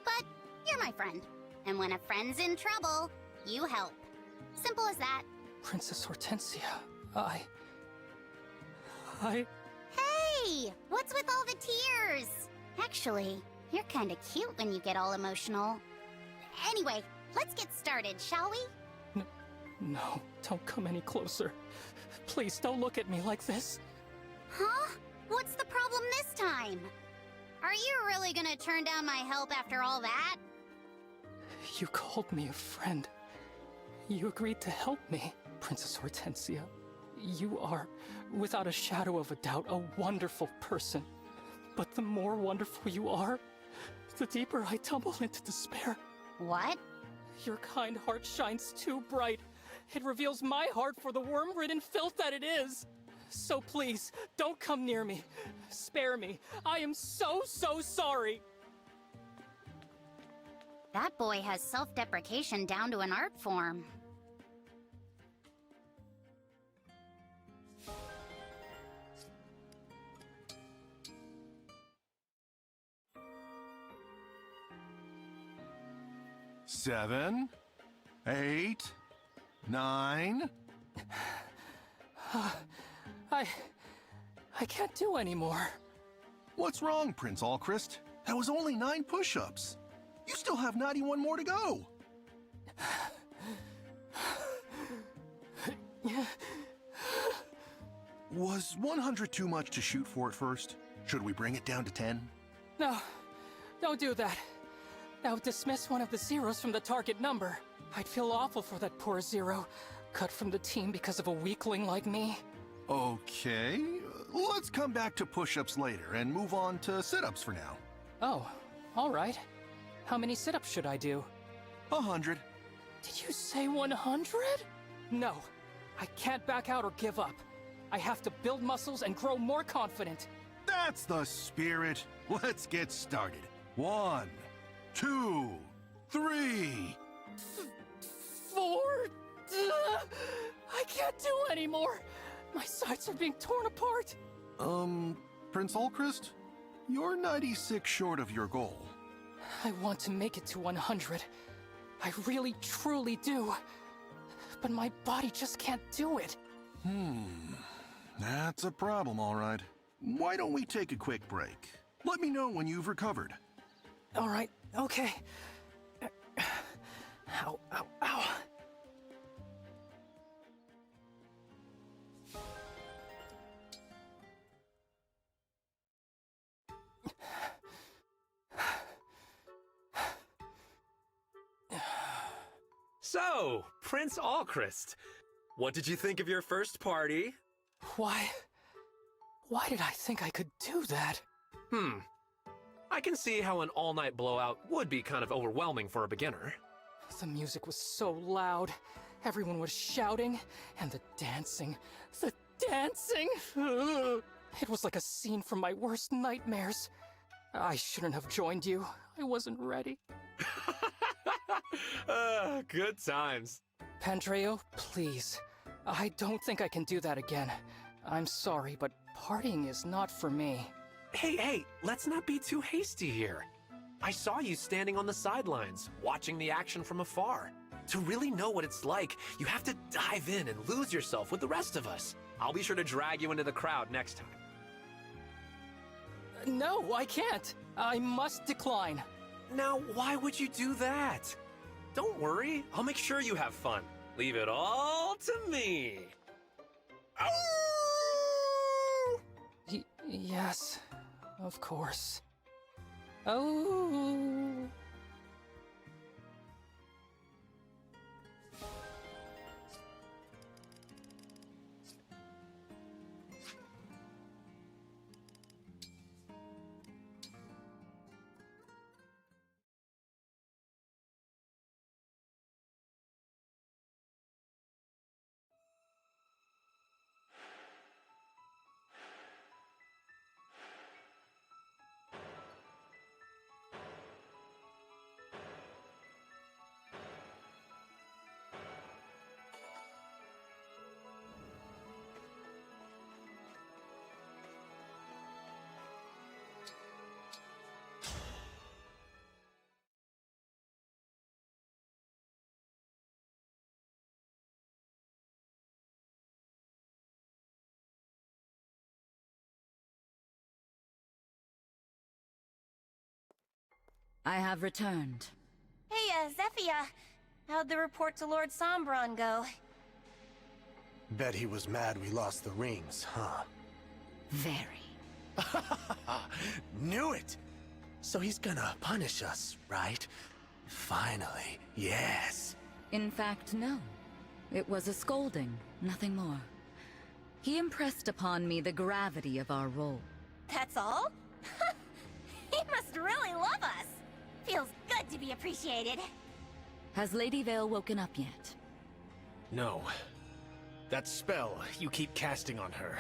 but you're my friend. And when a friend's in trouble, you help. Simple as that. Princess Hortensia, I... Hey! What's with all the tears? Actually, you're kinda cute when you get all emotional. Anyway, let's get started, shall we? No, don't come any closer. Please don't look at me like this. Huh? What's the problem this time? Are you really gonna turn down my help after all that? You called me a friend. You agreed to help me, Princess Hortensia. You are, without a shadow of a doubt, a wonderful person. But the more wonderful you are, the deeper I tumble into despair. What? Your kind heart shines too bright. It reveals my heart for the worm-ridden filth that it is. So please, don't come near me. Spare me. I am so sorry. That boy has self-deprecation down to an art form. Seven, 8, 9. I can't do anymore. What's wrong, Prince Alchrist? That was only 9 push-ups. You still have 91 more to go. Was 100 too much to shoot for at first? Should we bring it down to 10? No, don't do that. Now dismiss one of the zeros from the target number. I'd feel awful for that poor zero, cut from the team because of a weakling like me. Okay, let's come back to push-ups later and move on to sit-ups for now. Oh, all right. How many sit-ups should I do? 100. Did you say 100? No, I can't back out or give up. I have to build muscles and grow more confident. That's the spirit. Let's get started. 1, 2, 3. 4. I can't do anymore. My sides are being torn apart. Prince Alchrist, you're 96 short of your goal. I want to make it to 100. I really, truly do. But my body just can't do it. That's a problem, all right. Why don't we take a quick break? Let me know when you've recovered. All right, okay. Ow, ow, ow. So, Prince Alchrist, what did you think of your first party? Why did I think I could do that? I can see how an all-night blowout would be kind of overwhelming for a beginner. The music was so loud. Everyone was shouting, and the dancing. The dancing! It was like a scene from my worst nightmares. I shouldn't have joined you. I wasn't ready. Good times. Pandreo, please. I don't think I can do that again. I'm sorry, but partying is not for me. Hey, let's not be too hasty here. I saw you standing on the sidelines, watching the action from afar. To really know what it's like, you have to dive in and lose yourself with the rest of us. I'll be sure to drag you into the crowd next time. No, I can't. I must decline. Now, why would you do that? Don't worry, I'll make sure you have fun. Leave it all to me. Yes, of course. Oh. I have returned. Hey, Zephia. How'd the report to Lord Sombron go? Bet he was mad we lost the rings, huh? Very. Knew it! So he's gonna punish us, right? Finally, yes. In fact, no. It was a scolding, nothing more. He impressed upon me the gravity of our role. That's all? He must really love us. Feels good to be appreciated. Has Lady Vale woken up yet? No. That spell you keep casting on her.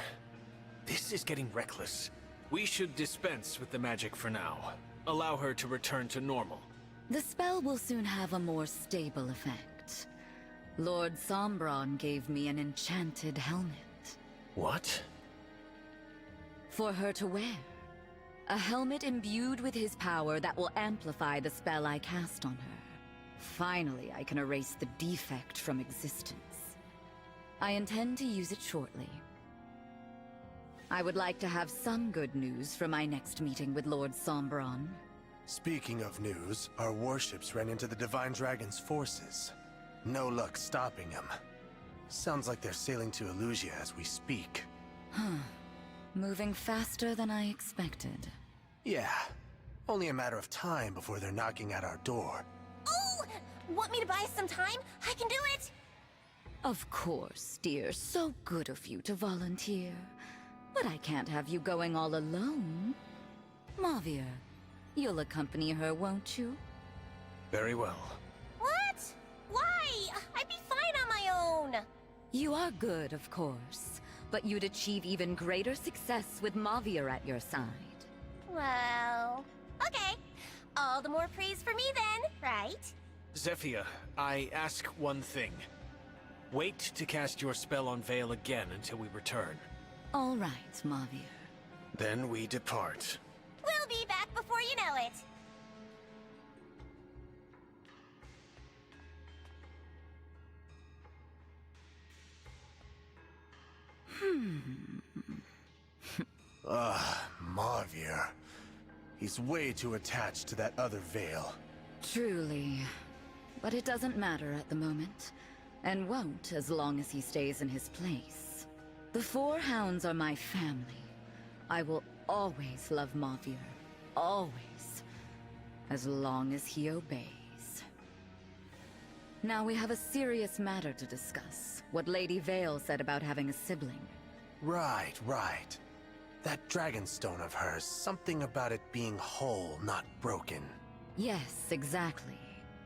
This is getting reckless. We should dispense with the magic for now. Allow her to return to normal. The spell will soon have a more stable effect. Lord Sombron gave me an enchanted helmet. What? For her to wear. A helmet imbued with his power that will amplify the spell I cast on her. Finally, I can erase the defect from existence. I intend to use it shortly. I would like to have some good news for my next meeting with Lord Sombron. Speaking of news, our warships ran into the Divine Dragon's forces. No luck stopping them. Sounds like they're sailing to Elusia as we speak. Huh. Moving faster than I expected. Yeah. Only a matter of time before they're knocking at our door. Oh! Want me to buy some time? I can do it! Of course, dear. So good of you to volunteer. But I can't have you going all alone. Mavir, you'll accompany her, won't you? Very well. What? Why? I'd be fine on my own. You are good, of course. But you'd achieve even greater success with Mavir at your side. Well, okay. All the more praise for me then, right? Zephia, I ask one thing. Wait to cast your spell on Vale again until we return. All right, Mavir. Then we depart. We'll be back before you know it. Mavir. He's way too attached to that other Vale. Truly. But it doesn't matter at the moment. And won't as long as he stays in his place. The Four Hounds are my family. I will always love Mavir. Always. As long as he obeys. Now we have a serious matter to discuss. What Lady Vale said about having a sibling. Right. That dragonstone of hers, something about it being whole, not broken. Yes, exactly.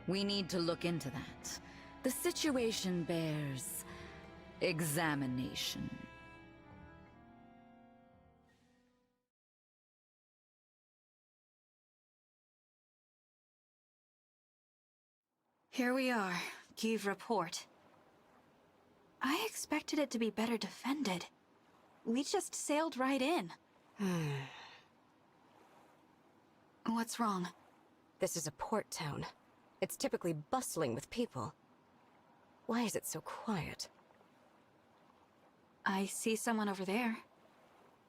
We need to look into that. The situation bears examination. Here we are. Give report. I expected it to be better defended. We just sailed right in. What's wrong? This is a port town. It's typically bustling with people. Why is it so quiet? I see someone over there.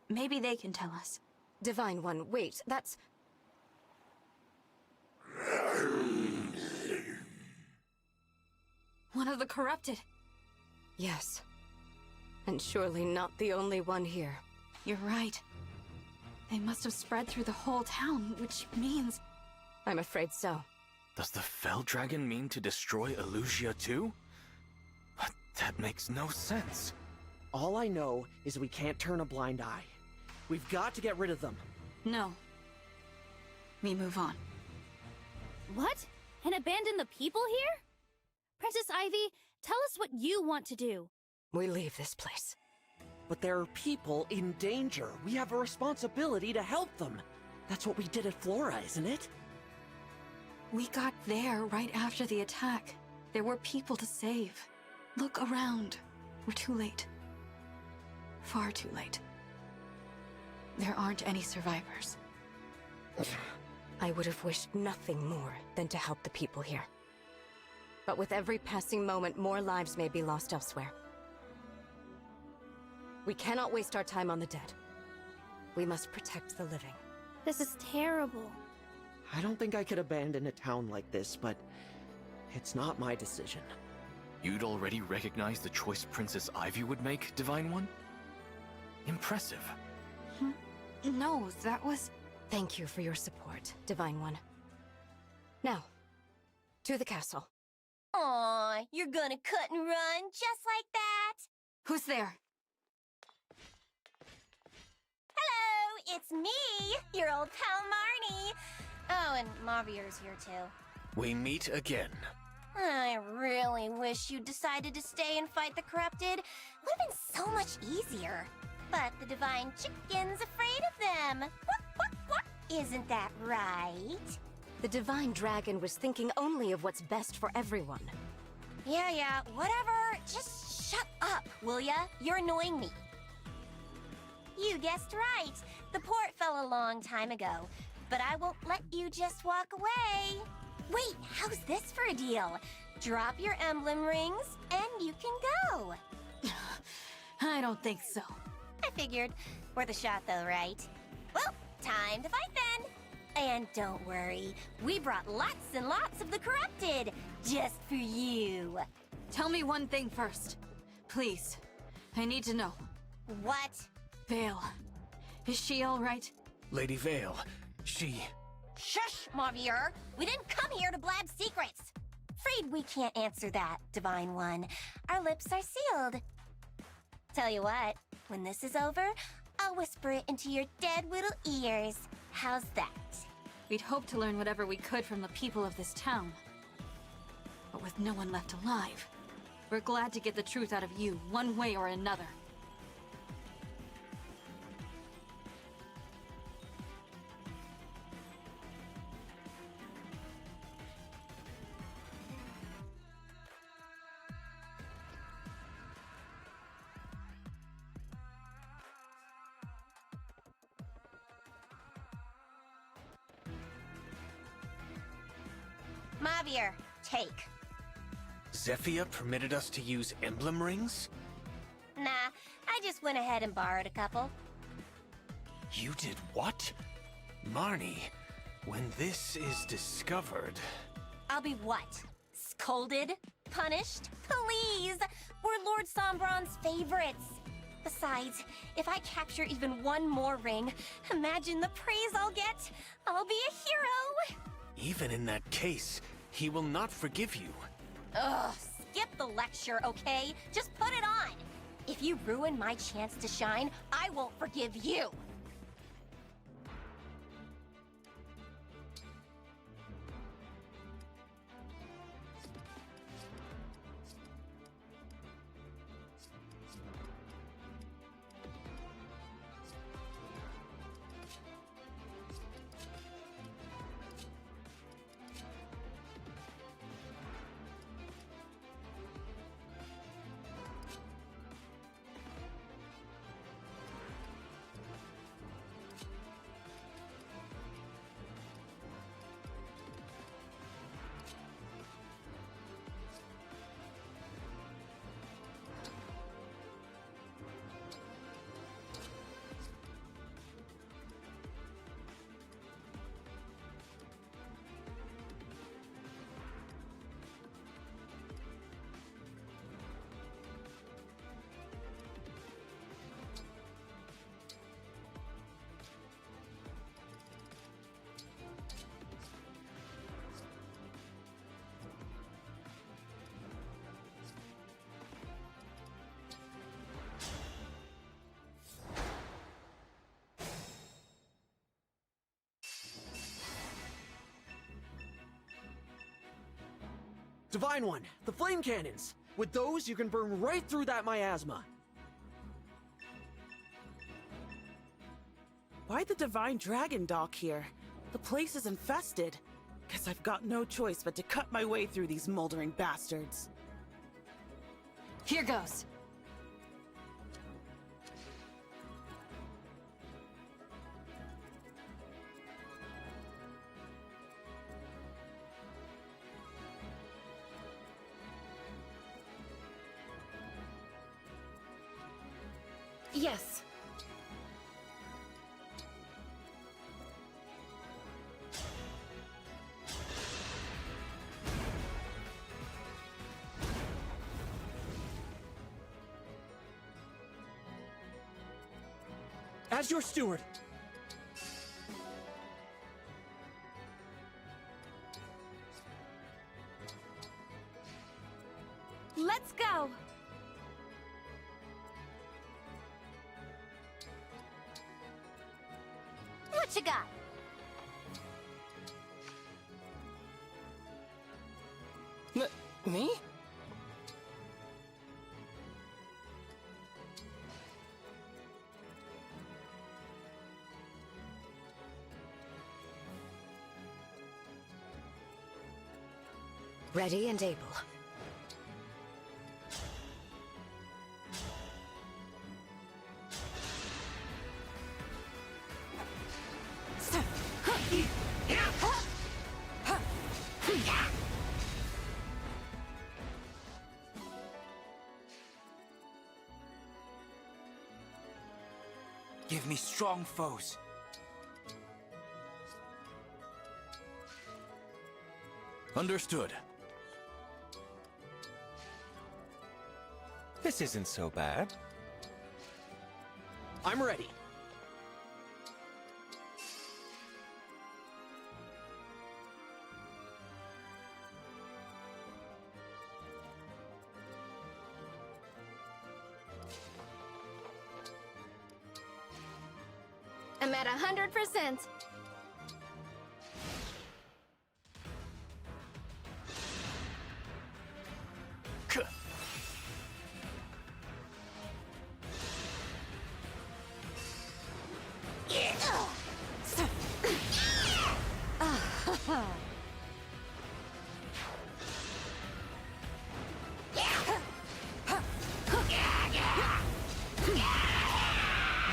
Maybe they can tell us. Divine One, wait, that's... One of the corrupted. Yes. And surely not the only one here. You're right. They must have spread through the whole town, which means... I'm afraid so. Does the Fell Dragon mean to destroy Elusia too? But that makes no sense. All I know is we can't turn a blind eye. We've got to get rid of them. No. We move on. What? And abandon the people here? Princess Ivy, tell us what you want to do. We leave this place. But there are people in danger. We have a responsibility to help them. That's what we did at Flora, isn't it? We got there right after the attack. There were people to save. Look around. We're too late. Far too late. There aren't any survivors. I would have wished nothing more than to help the people here. But with every passing moment, more lives may be lost elsewhere. We cannot waste our time on the dead. We must protect the living. This is terrible. I don't think I could abandon a town like this, but it's not my decision. You'd already recognized the choice Princess Ivy would make, Divine One? Impressive. No, that was... Thank you for your support, Divine One. Now, to the castle. Aw, you're gonna cut and run just like that? Who's there? Hello, it's me, your old pal Marnie. Oh, and Mavier's here too. We meet again. I really wish you decided to stay and fight the corrupted. Would have been so much easier. But the divine chicken's afraid of them. Isn't that right? The divine dragon was thinking only of what's best for everyone. Yeah, whatever. Just shut up, will ya? You're annoying me. You guessed right. The port fell a long time ago. But I won't let you just walk away. Wait, how's this for a deal? Drop your emblem rings, and you can go. I don't think so. I figured. Worth a shot, though, right? Well, time to fight then. And don't worry, we brought lots and lots of the corrupted, just for you. Tell me one thing first. Please. I need to know. What? Vale. Is she all right? Lady Vale, she... Shush, Mavier! We didn't come here to blab secrets! Afraid we can't answer that, Divine One. Our lips are sealed. Tell you what, when this is over, I'll whisper it into your dead little ears. How's that? We'd hoped to learn whatever we could from the people of this town. But with no one left alive, we're glad to get the truth out of you, one way or another. Mavier, take. Zephyr permitted us to use emblem rings? Nah, I just went ahead and borrowed a couple. You did what? Marnie, when this is discovered... I'll be what? Scolded? Punished? Please! We're Lord Sombron's favorites. Besides, if I capture even one more ring, imagine the praise I'll get. I'll be a hero! Even in that case, he will not forgive you. Ugh, skip the lecture, okay? Just put it on! If you ruin my chance to shine, I won't forgive you! Divine One, the flame cannons! With those, you can burn right through that miasma. Why the Divine Dragon dock here? The place is infested. Guess I've got no choice but to cut my way through these moldering bastards. Here goes. Yes. As your steward. Let's go! What you got? Me? Ready and able. Give me strong foes. Understood. This isn't so bad. I'm ready. I'm at 100%.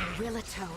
I will atone.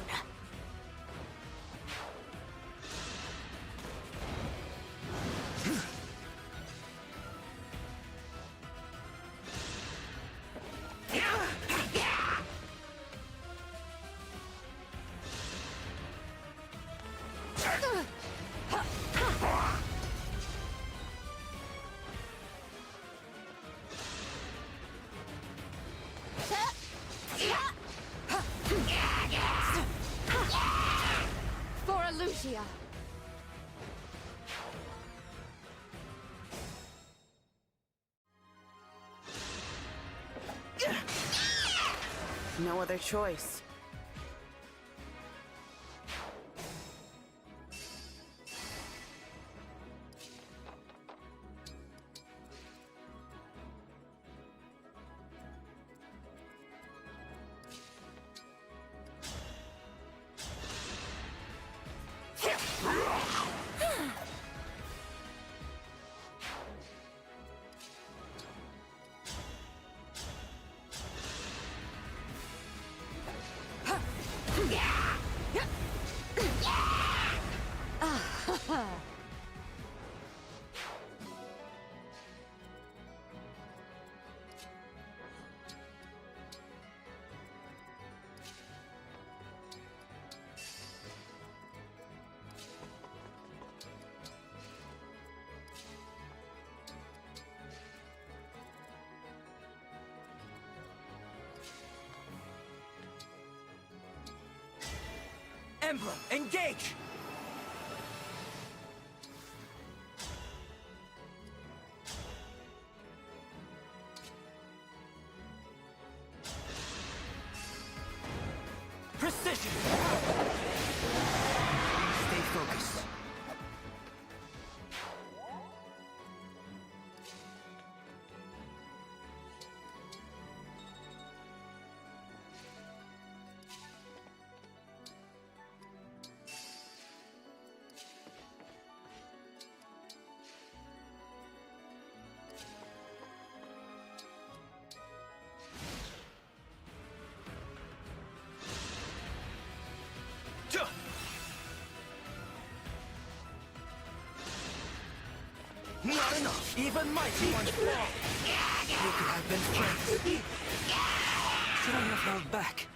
For Lucia. No other choice. Emblem, engage! Precision! Stay focused. me not enough. Even mighty ones fall. We could have been friends. Should I have held back?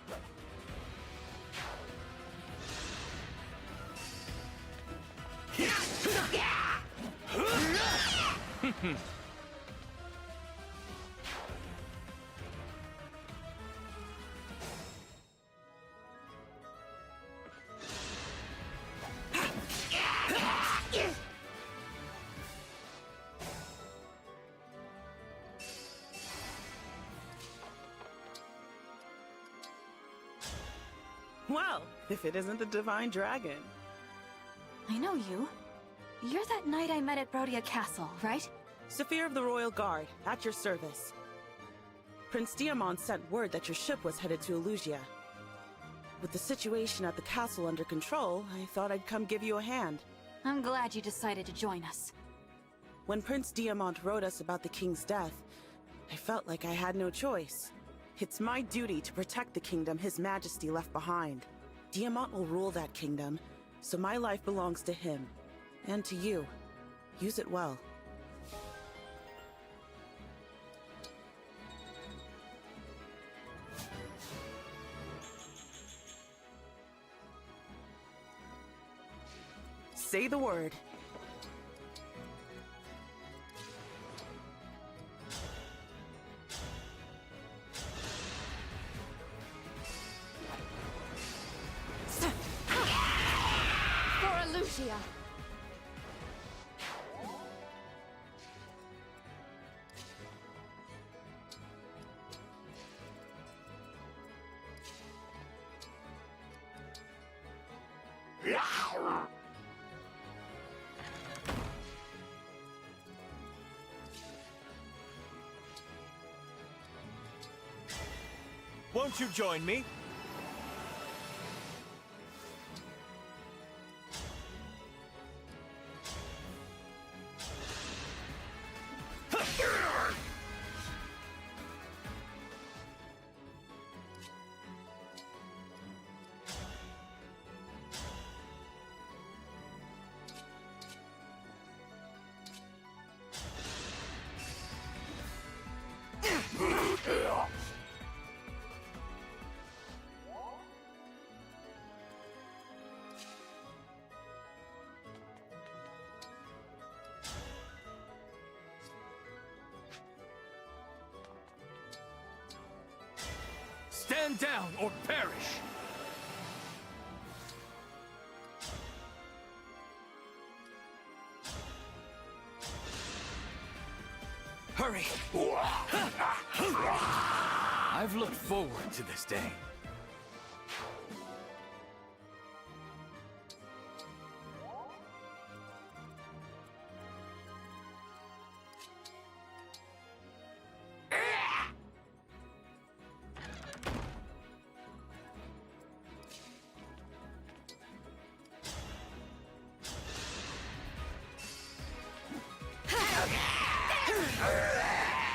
Well, if it isn't the Divine Dragon. I know you. You're that knight I met at Brodia Castle, right? Saphir of the Royal Guard, at your service. Prince Diamond sent word that your ship was headed to Elusia. With the situation at the castle under control, I thought I'd come give you a hand. I'm glad you decided to join us. When Prince Diamond wrote us about the king's death, I felt like I had no choice. It's my duty to protect the kingdom His Majesty left behind. Diamond will rule that kingdom, so my life belongs to him. And to you. Use it well. Say the word. For Elusia. Won't you join me? Stand down or perish! Hurry! I've looked forward to this day.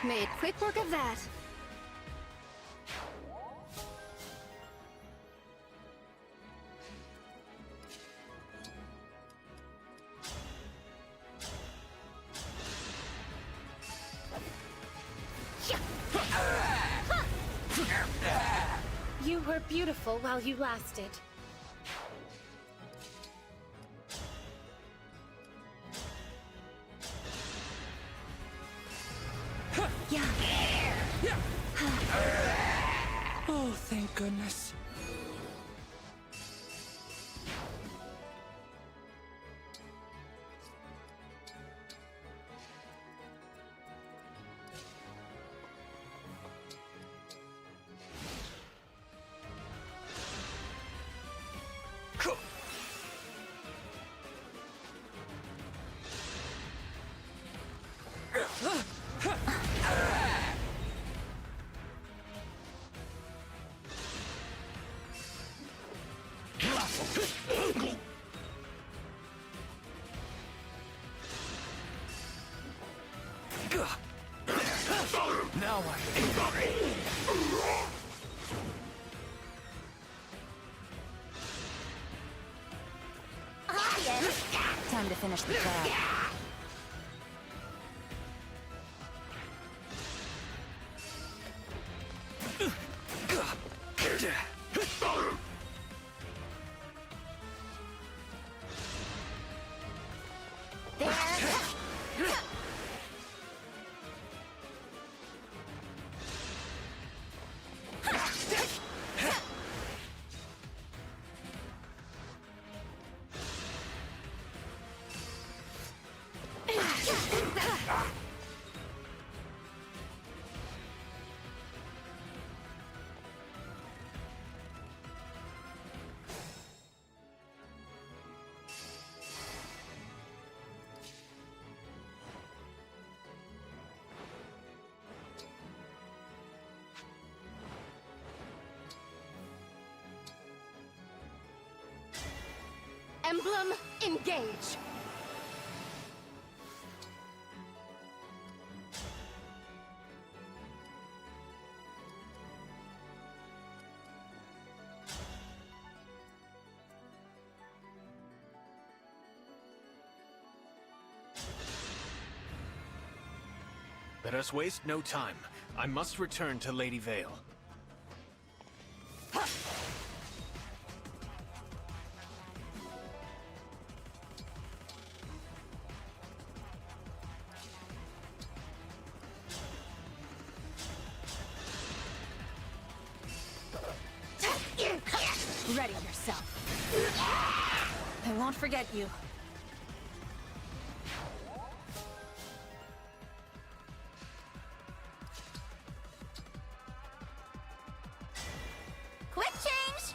Made quick work of that. You were beautiful while you lasted. Oh, thank goodness. Now Time to finish the job. Emblem, engage! Let us waste no time. I must return to Lady Vale. Ready yourself. I won't forget you. Quick change!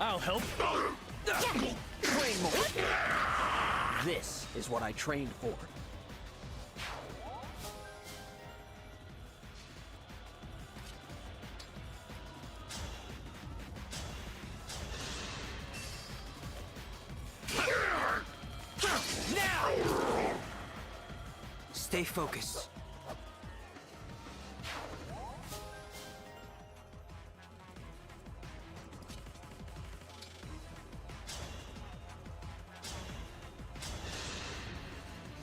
I'll help. Train more. This is what I trained for. Now! Stay focused.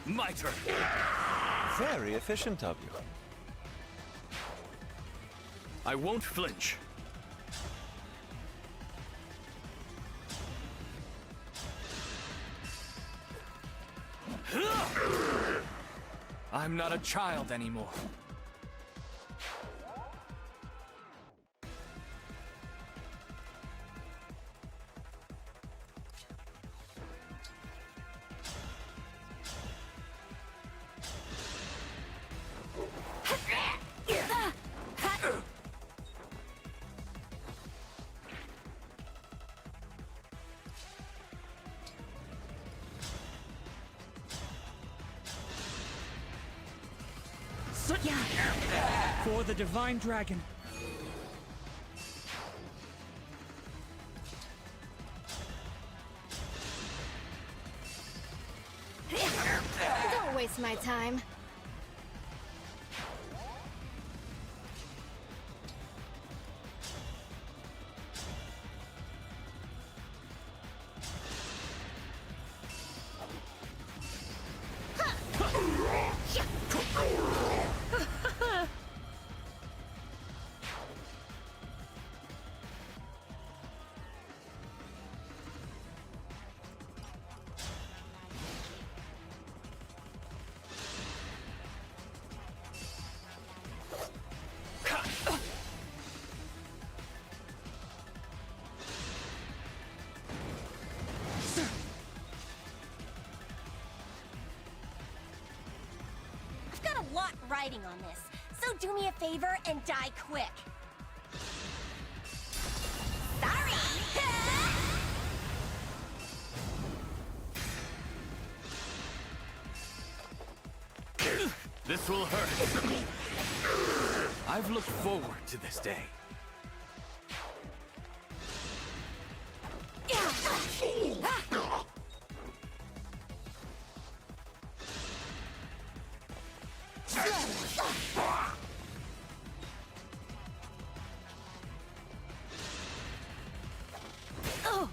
My turn. Very efficient of you. I won't flinch. I'm not a child anymore. For the Divine Dragon. Don't waste my time. I've got a lot riding on this, so do me a favor and die quick. Sorry! This will hurt. I've looked forward to this day. Oh!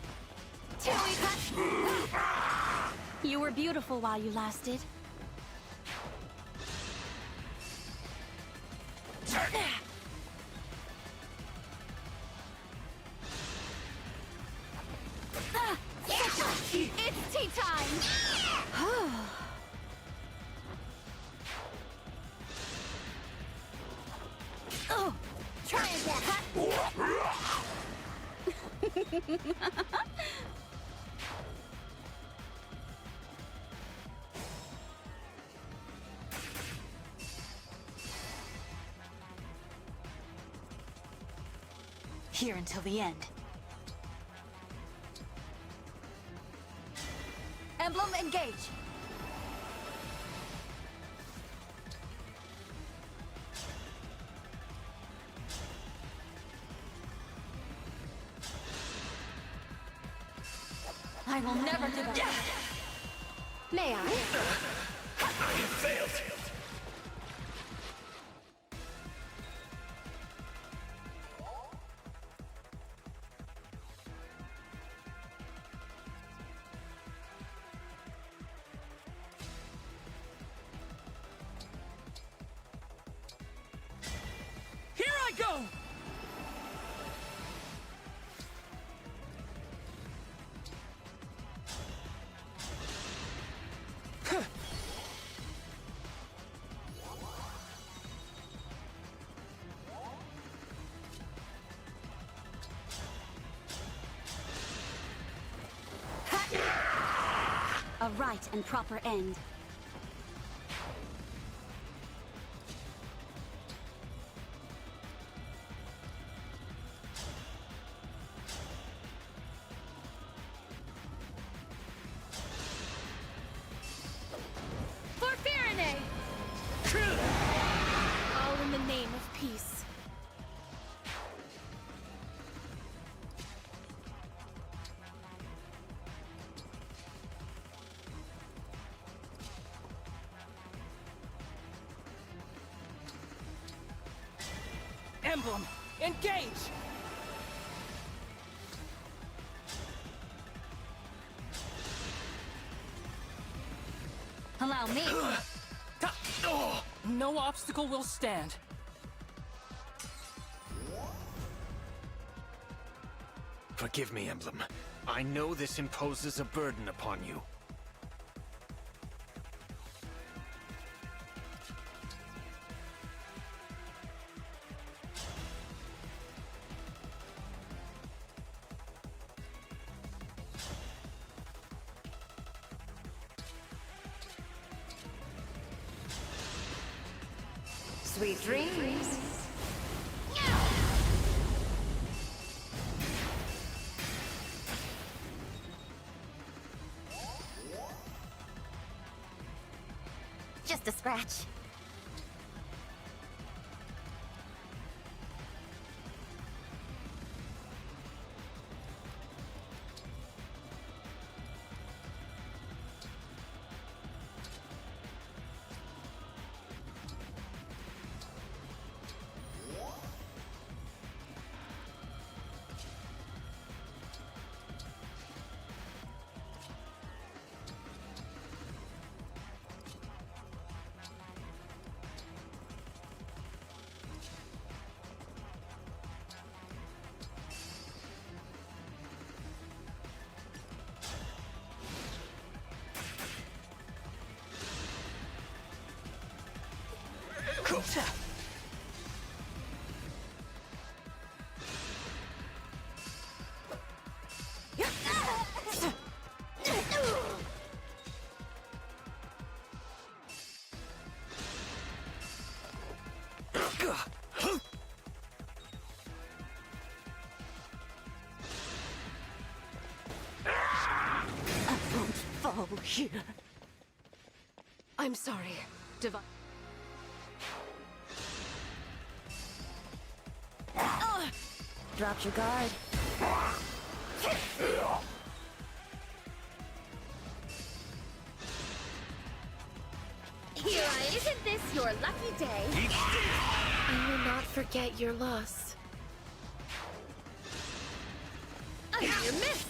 You were beautiful while you lasted. It's tea time! Here until the end. Emblem engage! I will never give up. May I? I have failed. Here I go! A right and proper end. For Faraday! All in the name of peace. Emblem, engage! Allow me. No obstacle will stand. Forgive me, Emblem. I know this imposes a burden upon you. Sweet dreams. Just a scratch. I won't fall here. I'm sorry, Divine. Dropped your guard. Here, isn't this your lucky day? I will not forget your loss. A near miss!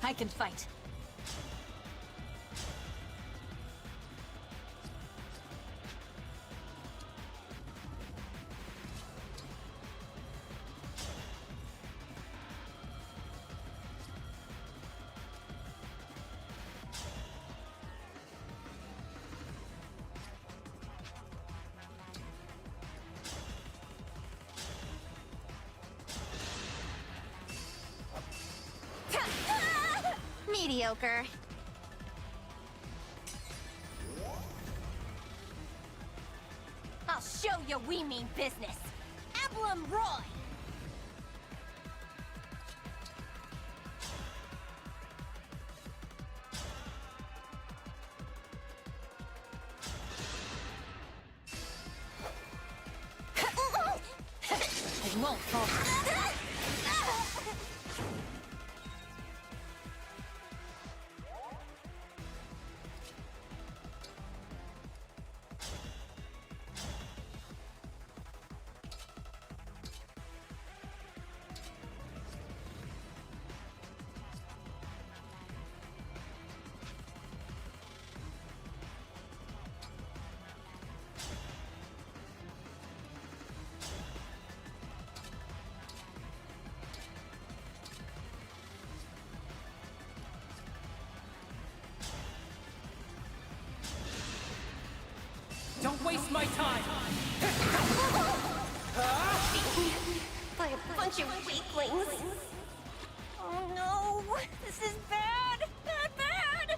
I can fight. mediocre. I'll show you we mean business. Emblem Roy! I won't fall. Don't waste my time! By a bunch of weaklings. Oh no! This is bad! Bad, bad!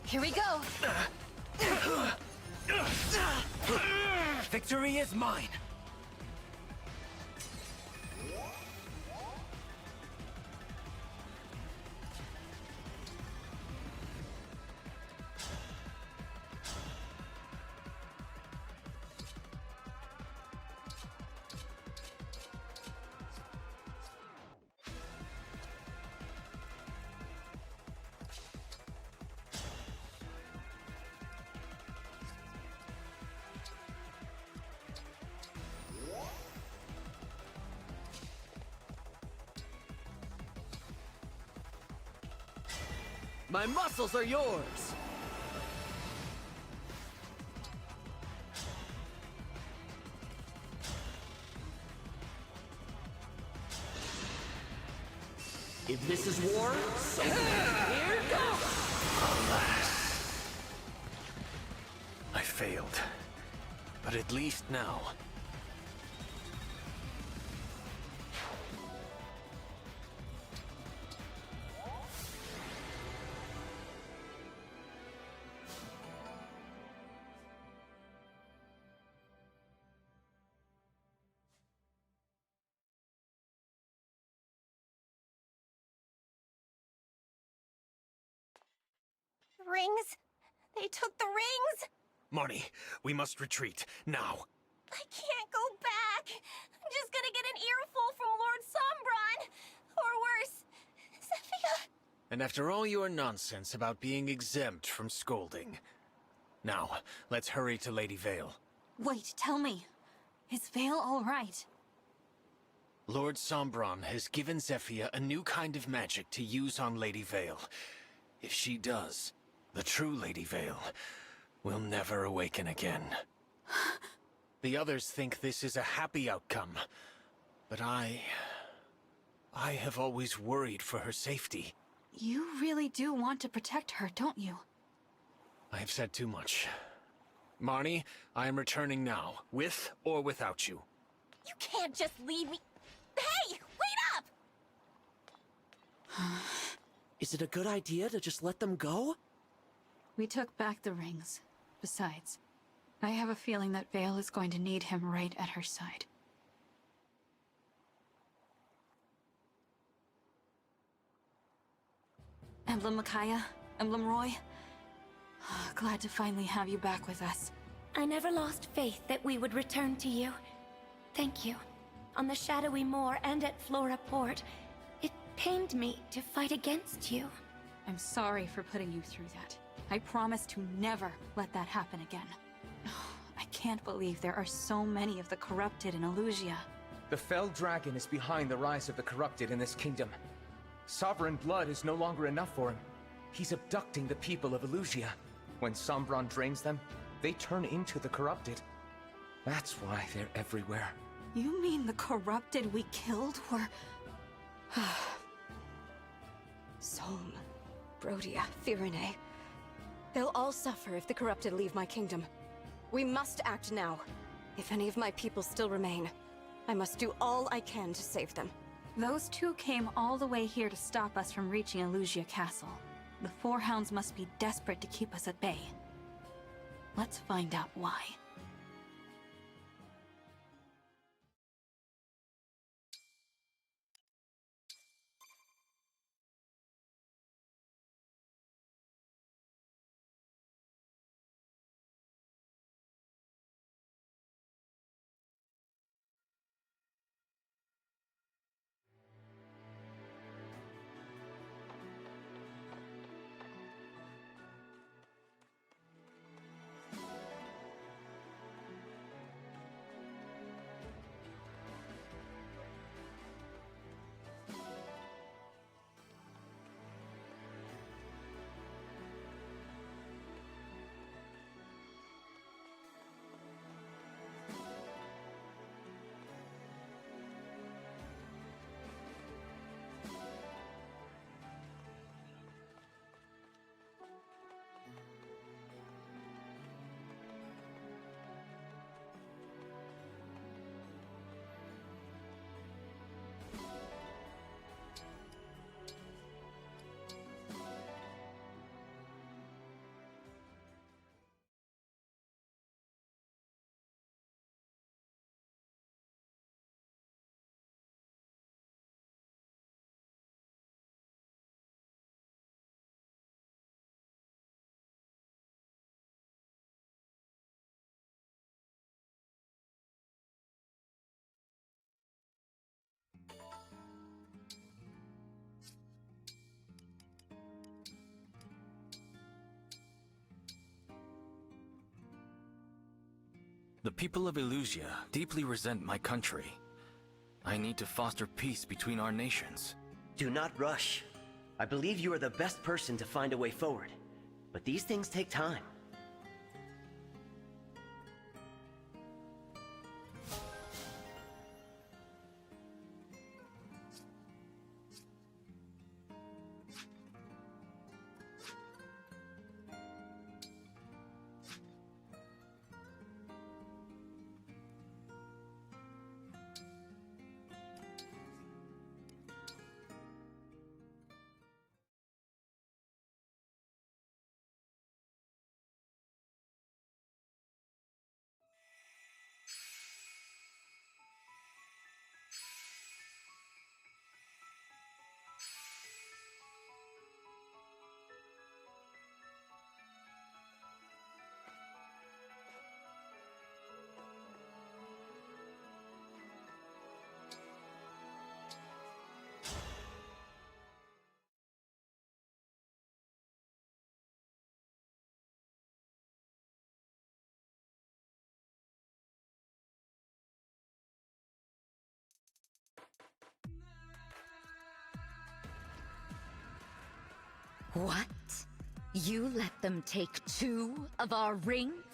Here we go! Victory is mine! My muscles are yours! If this is war, so here goes! Alas. I failed. But at least now... Rings? They took the rings? Marnie, we must retreat, now. I can't go back. I'm just gonna get an earful from Lord Sombron. Or worse, Zephyr. And after all your nonsense about being exempt from scolding. Now, let's hurry to Lady Vale. Wait, tell me. Is Vale all right? Lord Sombron has given Zephyr a new kind of magic to use on Lady Vale. If she does, the true Lady Vale will never awaken again. The others think this is a happy outcome, but I have always worried for her safety. You really do want to protect her, don't you? I have said too much. Marnie, I am returning now, with or without you. You can't just leave me. Hey, wait up! Is it a good idea to just let them go? We took back the rings. Besides, I have a feeling that Vale is going to need him right at her side. Emblem Micaiah, Emblem Roy. Glad to finally have you back with us. I never lost faith that we would return to you. Thank you. On the Shadowy Moor and at Flora Port, it pained me to fight against you. I'm sorry for putting you through that. I promise to never let that happen again. I can't believe there are so many of the corrupted in Elusia. The fell dragon is behind the rise of the corrupted in this kingdom. Sovereign blood is no longer enough for him. He's abducting the people of Elusia. When Sombron drains them, they turn into the corrupted. That's why they're everywhere. You mean the corrupted we killed were... Som, Brodia, Firine. They'll all suffer if the corrupted leave my kingdom. We must act now. If any of my people still remain, I must do all I can to save them. Those two came all the way here to stop us from reaching Elusia Castle. The Four Hounds must be desperate to keep us at bay. Let's find out why. The people of Elusia deeply resent my country. I need to foster peace between our nations. Do not rush. I believe you are the best person to find a way forward. But these things take time. What? You let them take 2 of our rings?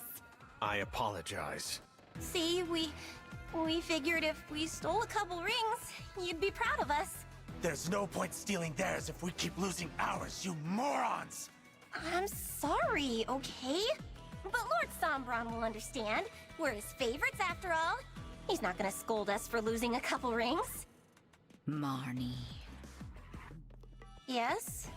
I apologize. See, we figured if we stole a couple rings, you'd be proud of us. There's no point stealing theirs if we keep losing ours, you morons! I'm sorry, okay? But Lord Sombron will understand. We're his favorites after all. He's not gonna scold us for losing a couple rings. Marnie. Yes?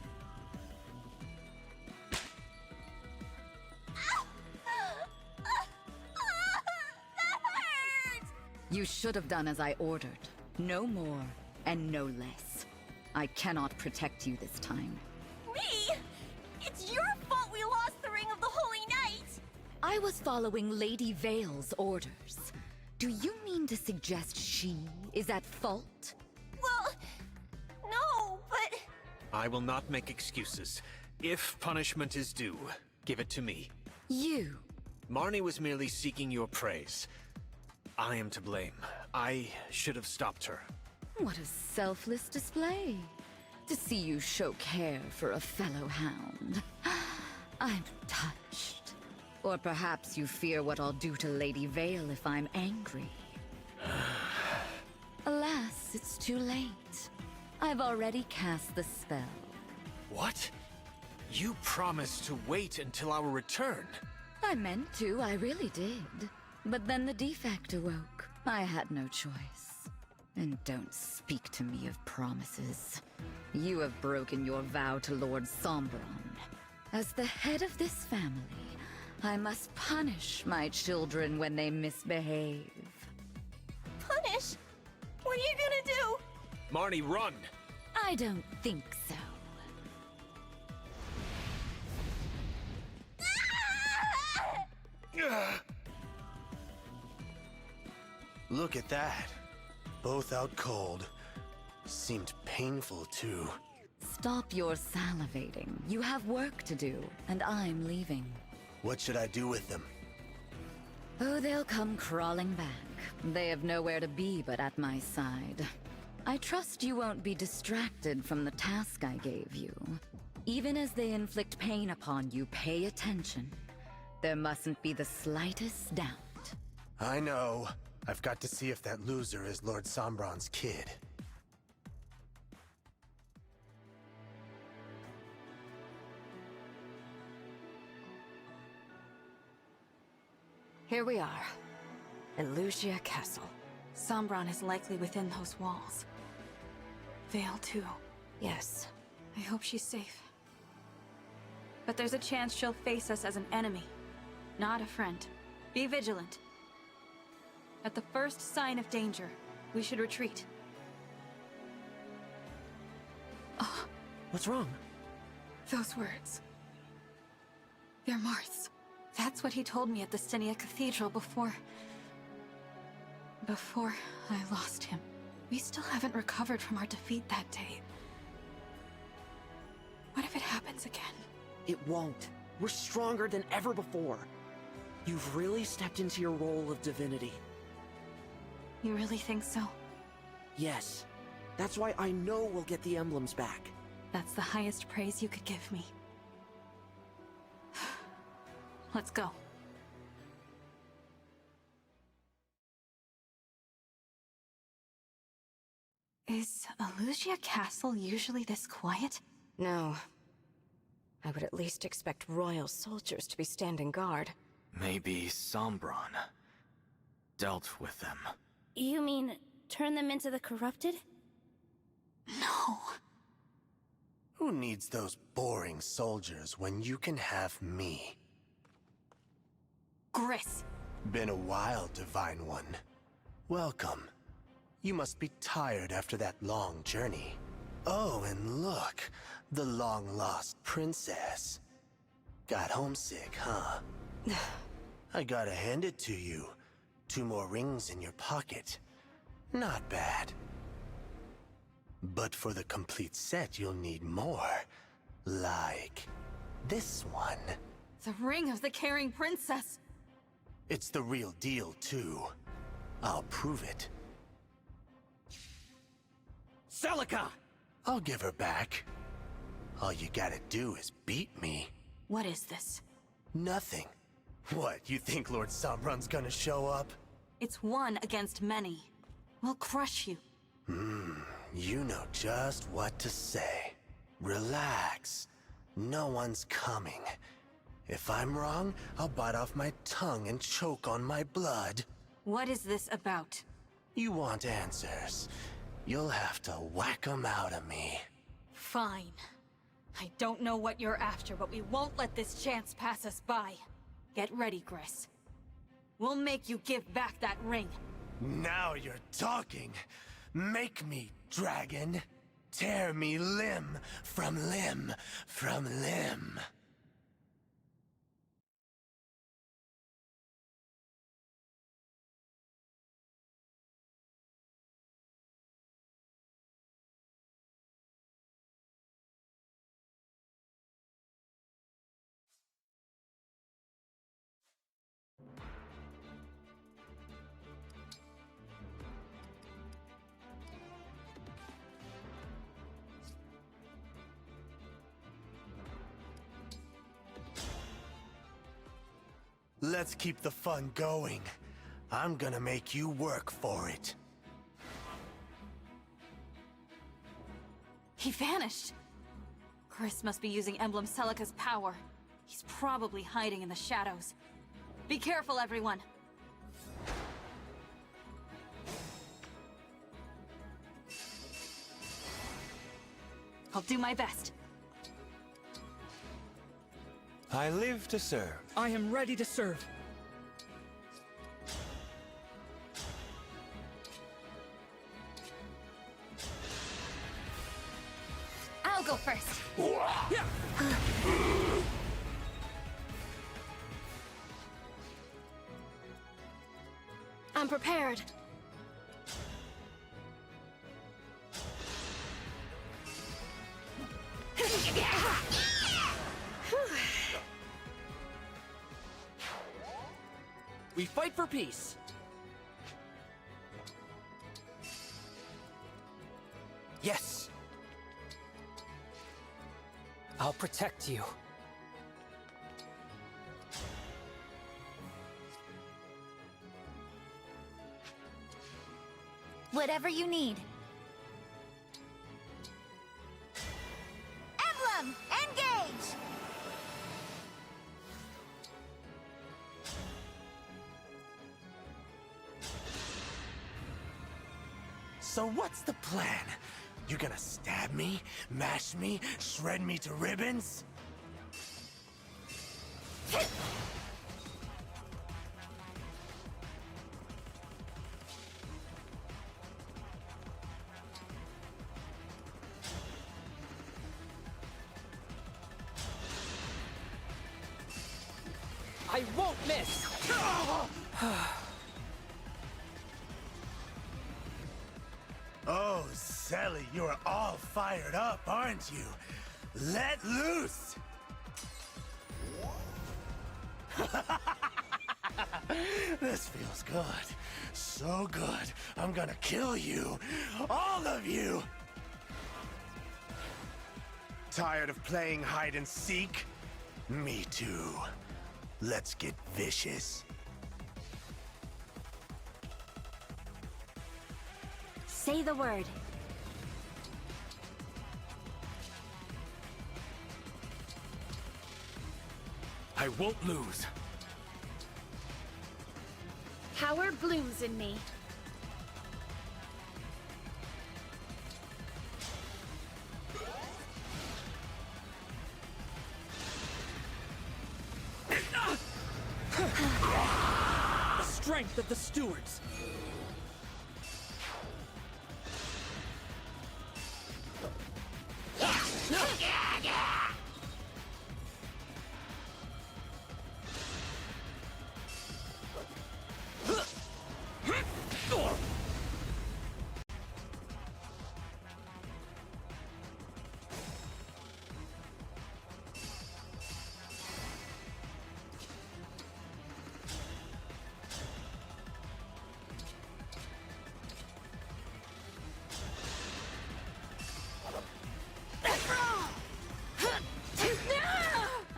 You should have done as I ordered. No more, and no less. I cannot protect you this time. Me? It's your fault we lost the Ring of the Holy Knight! I was following Lady Vale's orders. Do you mean to suggest she is at fault? Well, no, but... I will not make excuses. If punishment is due, give it to me. You? Marnie was merely seeking your praise. I am to blame. I should have stopped her. What a selfless display. To see you show care for a fellow hound. I'm touched. Or perhaps you fear what I'll do to Lady Vale if I'm angry. Alas, it's too late. I've already cast the spell. What? You promised to wait until our return. I meant to, I really did. But then the defect awoke. I had no choice. And don't speak to me of promises. You have broken your vow to Lord Sombron. As the head of this family, I must punish my children when they misbehave. Punish? What are you gonna do? Marnie, run! I don't think so. Look at that. Both out cold. Seemed painful, too. Stop your salivating. You have work to do, and I'm leaving. What should I do with them? Oh, they'll come crawling back. They have nowhere to be but at my side. I trust you won't be distracted from the task I gave you. Even as they inflict pain upon you, pay attention. There mustn't be the slightest doubt. I know. I've got to see if that loser is Lord Sombron's kid. Here we are. Elusia Castle. Sombron is likely within those walls. Vale, too. Yes. I hope she's safe. But there's a chance she'll face us as an enemy, not a friend. Be vigilant. At the first sign of danger, we should retreat. Oh. What's wrong? Those words. They're Marth's. That's what he told me at the Stynia Cathedral before I lost him. We still haven't recovered from our defeat that day. What if it happens again? It won't. We're stronger than ever before. You've really stepped into your role of divinity. You really think so? Yes. That's why I know we'll get the emblems back. That's the highest praise you could give me. Let's go. Is Elusia Castle usually this quiet? No. I would at least expect royal soldiers to be standing guard. Maybe Sombron dealt with them. You mean turn them into the corrupted? No. Who needs those boring soldiers when you can have me? Gris. Been a while, Divine One. Welcome. You must be tired after that long journey. Oh, and look, the long-lost princess. Got homesick, huh? I gotta hand it to you. 2 more rings in your pocket. Not bad. But for the complete set, you'll need more. Like this one. The ring of the caring princess. It's the real deal, too. I'll prove it. Celica! I'll give her back. All you gotta do is beat me. What is this? Nothing. What, you think Lord Sombron's gonna show up? It's one against many. We'll crush you. You know just what to say. Relax. No one's coming. If I'm wrong, I'll bite off my tongue and choke on my blood. What is this about? You want answers. You'll have to whack 'em out of me. Fine. I don't know what you're after, but we won't let this chance pass us by. Get ready, Gris. We'll make you give back that ring. Now you're talking. Make me, dragon. Tear me limb from limb from limb. Let's keep the fun going. I'm gonna make you work for it. He vanished. Chris must be using Emblem Celica's power. He's probably hiding in the shadows. Be careful, everyone! I'll do my best. I live to serve. I am ready to serve. I'll go first. I'm prepared. We fight for peace. Yes. I'll protect you. Whatever you need. Emblem, engage! So what's the plan? You gonna stab me, mash me, shred me to ribbons? I won't miss! Oh, Sally, you are all fired up, aren't you? Let loose! This feels good. So good. I'm gonna kill you. All of you! Tired of playing hide and seek? Me too. Let's get vicious. Say the word. I won't lose. Power blooms in me. The strength of the stewards.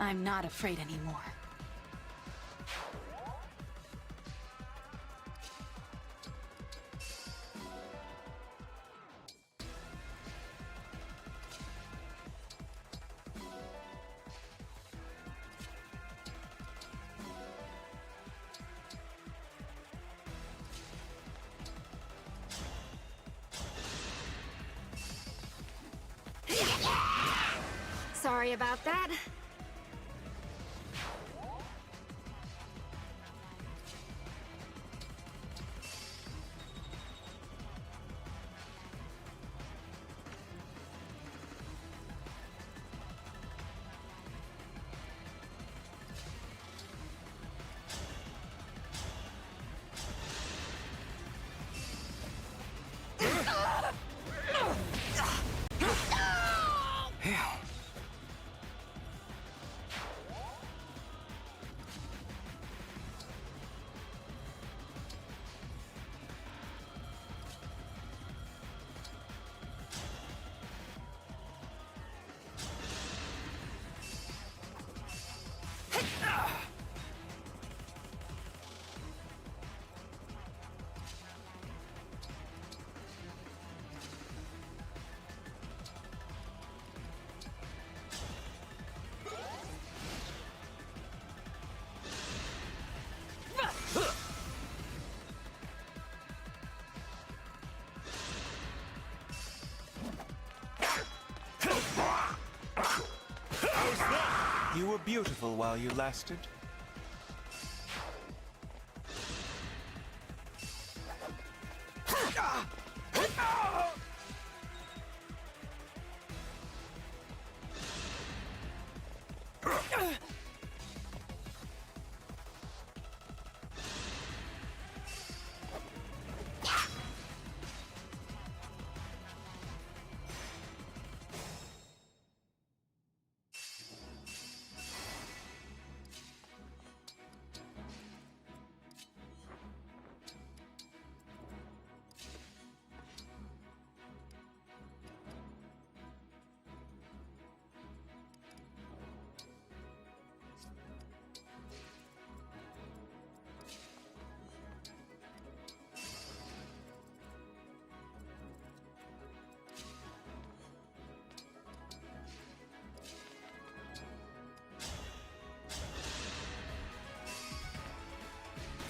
I'm not afraid anymore. Sorry about that. You were beautiful while you lasted.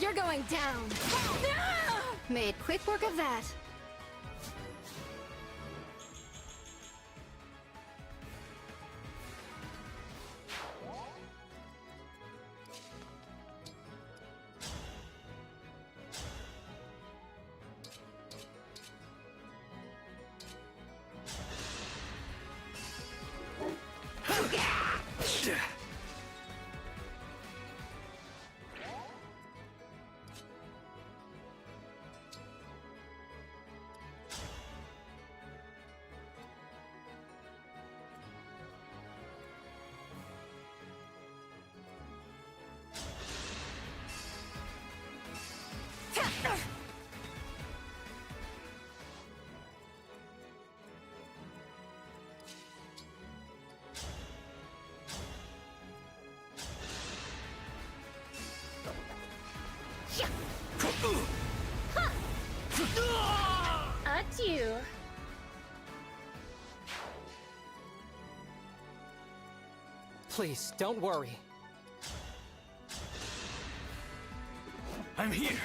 You're going down. Made quick work of that. Adieu. Please, don't worry. I'm here!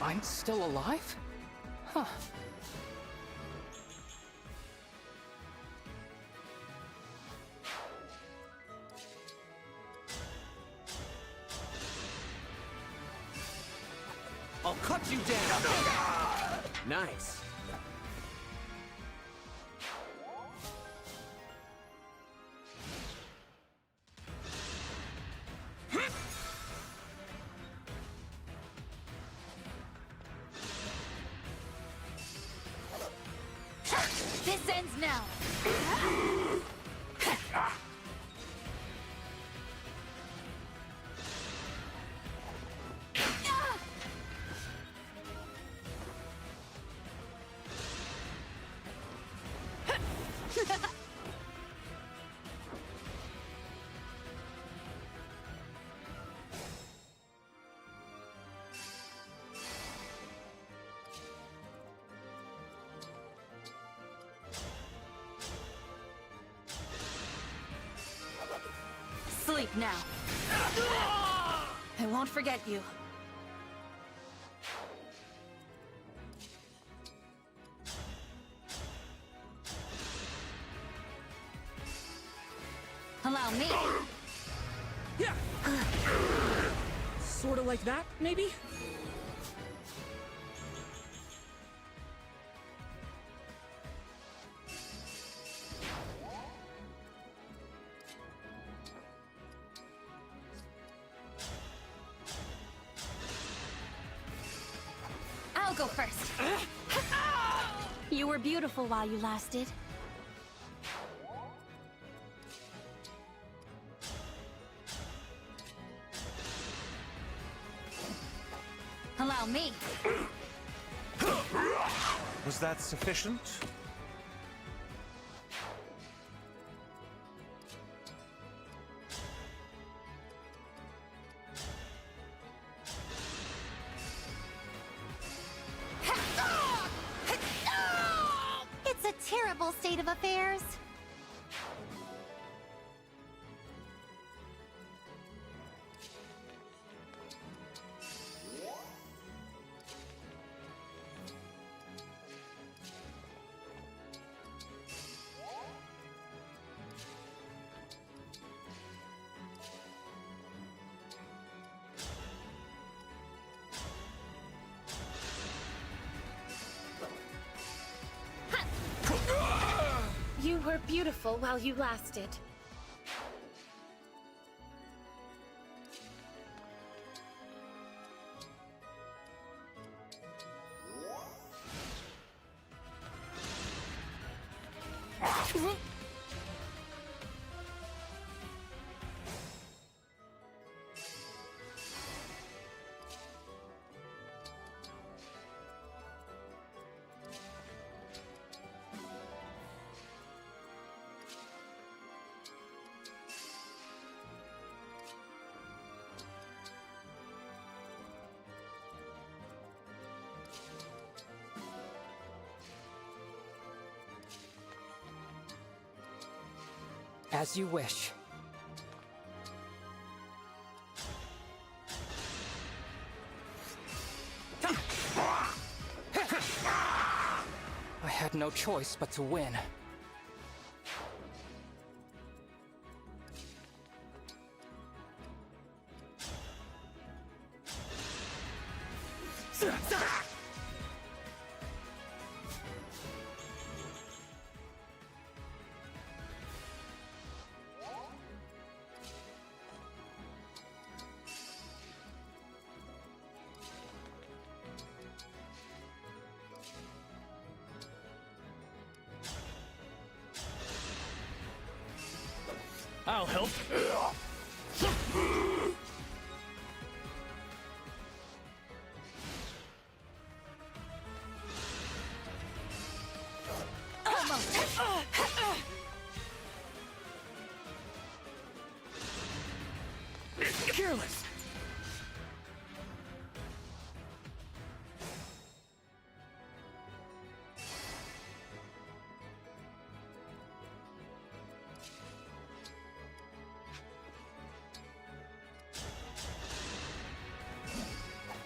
I'm still alive? Huh. I'll cut you down! Nice. This ends now. Sleep now. I won't forget you. Allow me. Yeah. Sort of like that, maybe? I'll go first. You were beautiful while you lasted. Allow me. Was that sufficient? It's a terrible state of affairs. You were beautiful while you lasted. As you wish. I had no choice but to win. I'll help. Careless.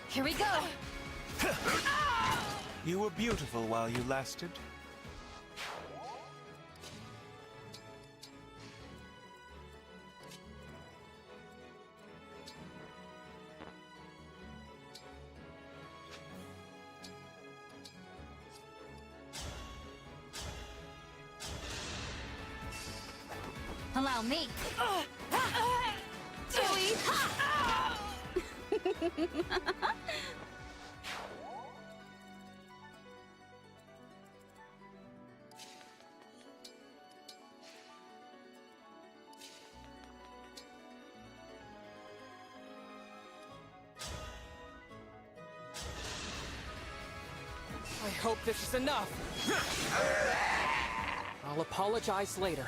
Here we go! You were beautiful while you lasted. Allow me. Dewey! I hope this is enough. I'll apologize later.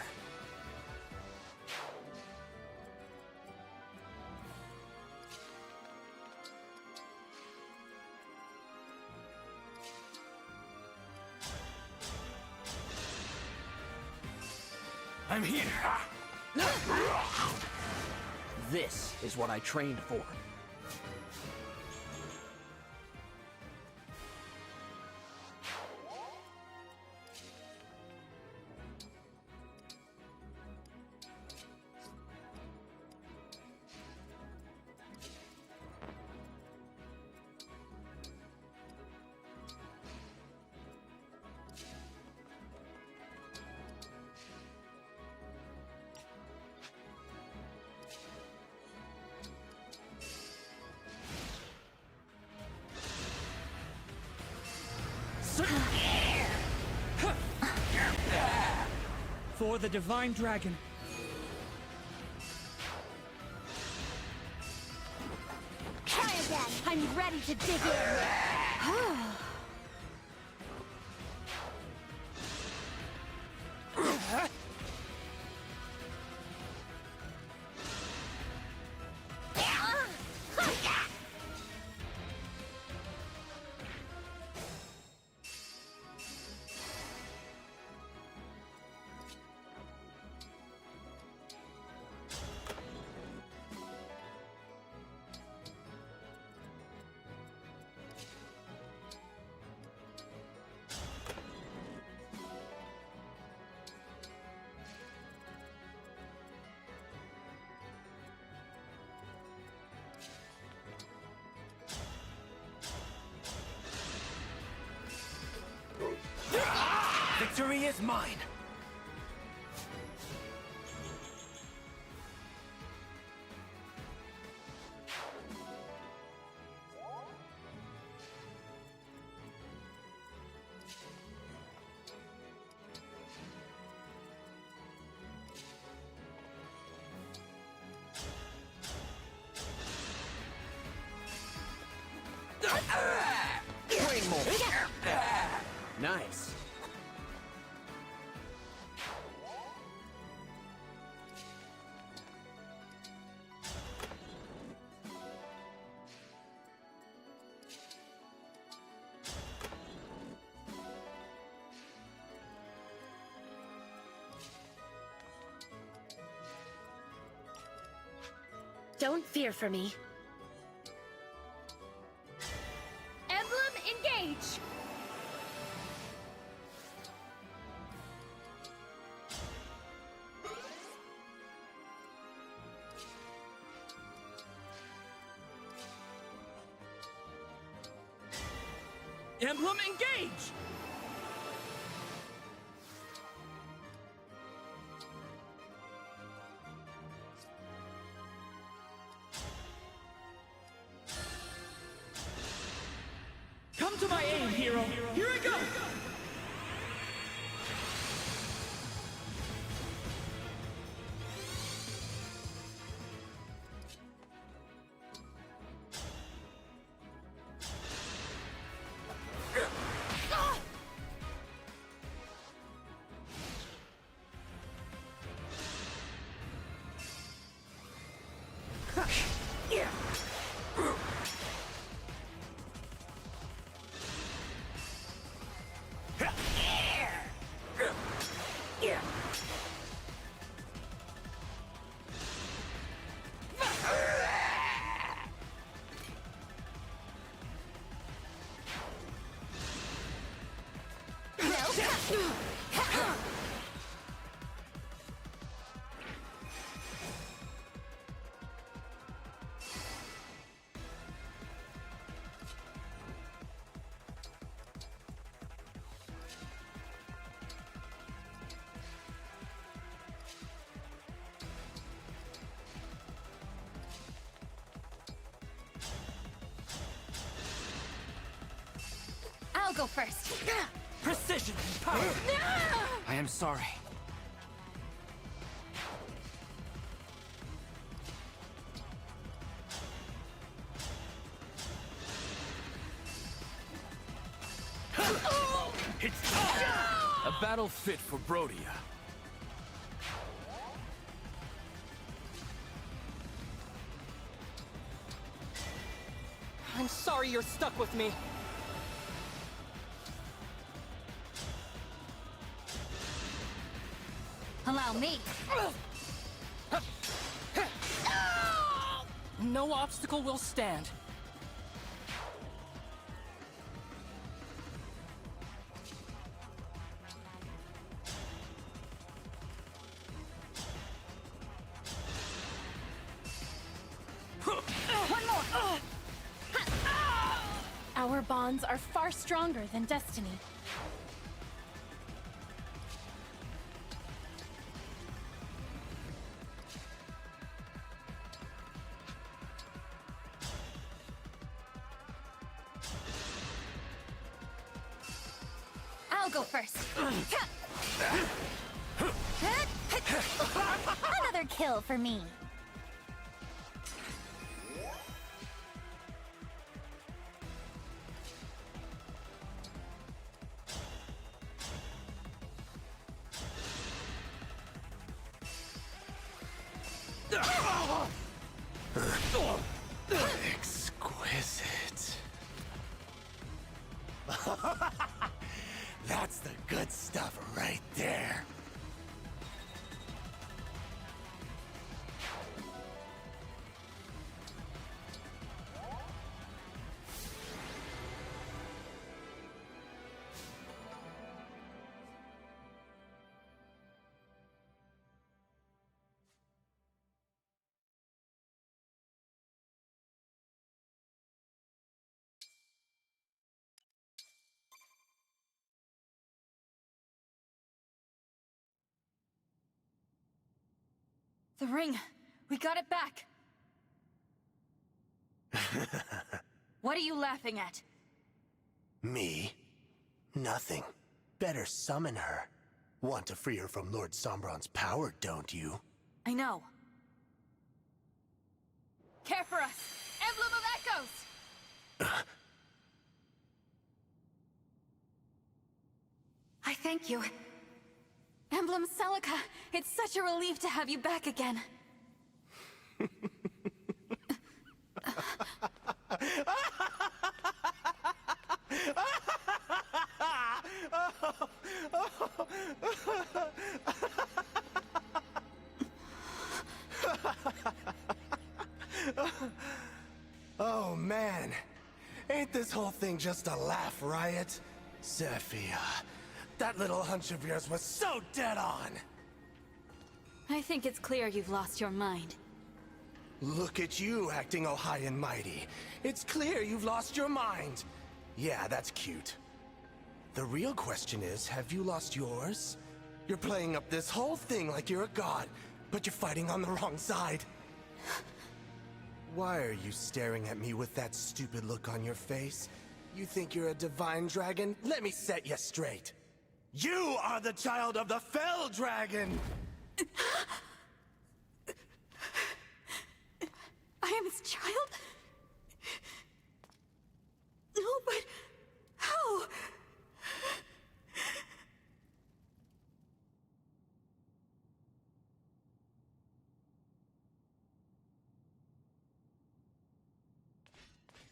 I'm here. This is what I trained for. For the Divine Dragon. Try again! I'm ready to dig in! Victory is mine! Nice. Don't fear for me. Emblem engage! Emblem engage! Come to my aid, hero! Here I go! I'll go first. Precision and power! I am sorry. It's a battle fit for Brodia. I'm sorry you're stuck with me. Allow me. No obstacle will stand. One more. Our bonds are far stronger than destiny. I'll go first. Another kill for me. Exquisite. That's the good stuff right there. The ring! We got it back! What are you laughing at? Me? Nothing. Better summon her. Want to free her from Lord Sombron's power, don't you? I know. Care for us! Emblem of Echoes! Thank you. Emblem Celica, it's such a relief to have you back again. Oh man, ain't this whole thing just a laugh riot? Sophia, that little hunch of yours was so dead on! I think it's clear you've lost your mind. Look at you acting all high and mighty. It's clear you've lost your mind. Yeah, that's cute. The real question is, have you lost yours? You're playing up this whole thing like you're a god, but you're fighting on the wrong side. Why are you staring at me with that stupid look on your face? You think you're a divine dragon? Let me set you straight. You are the child of the Fell Dragon! I am his child? No, but how?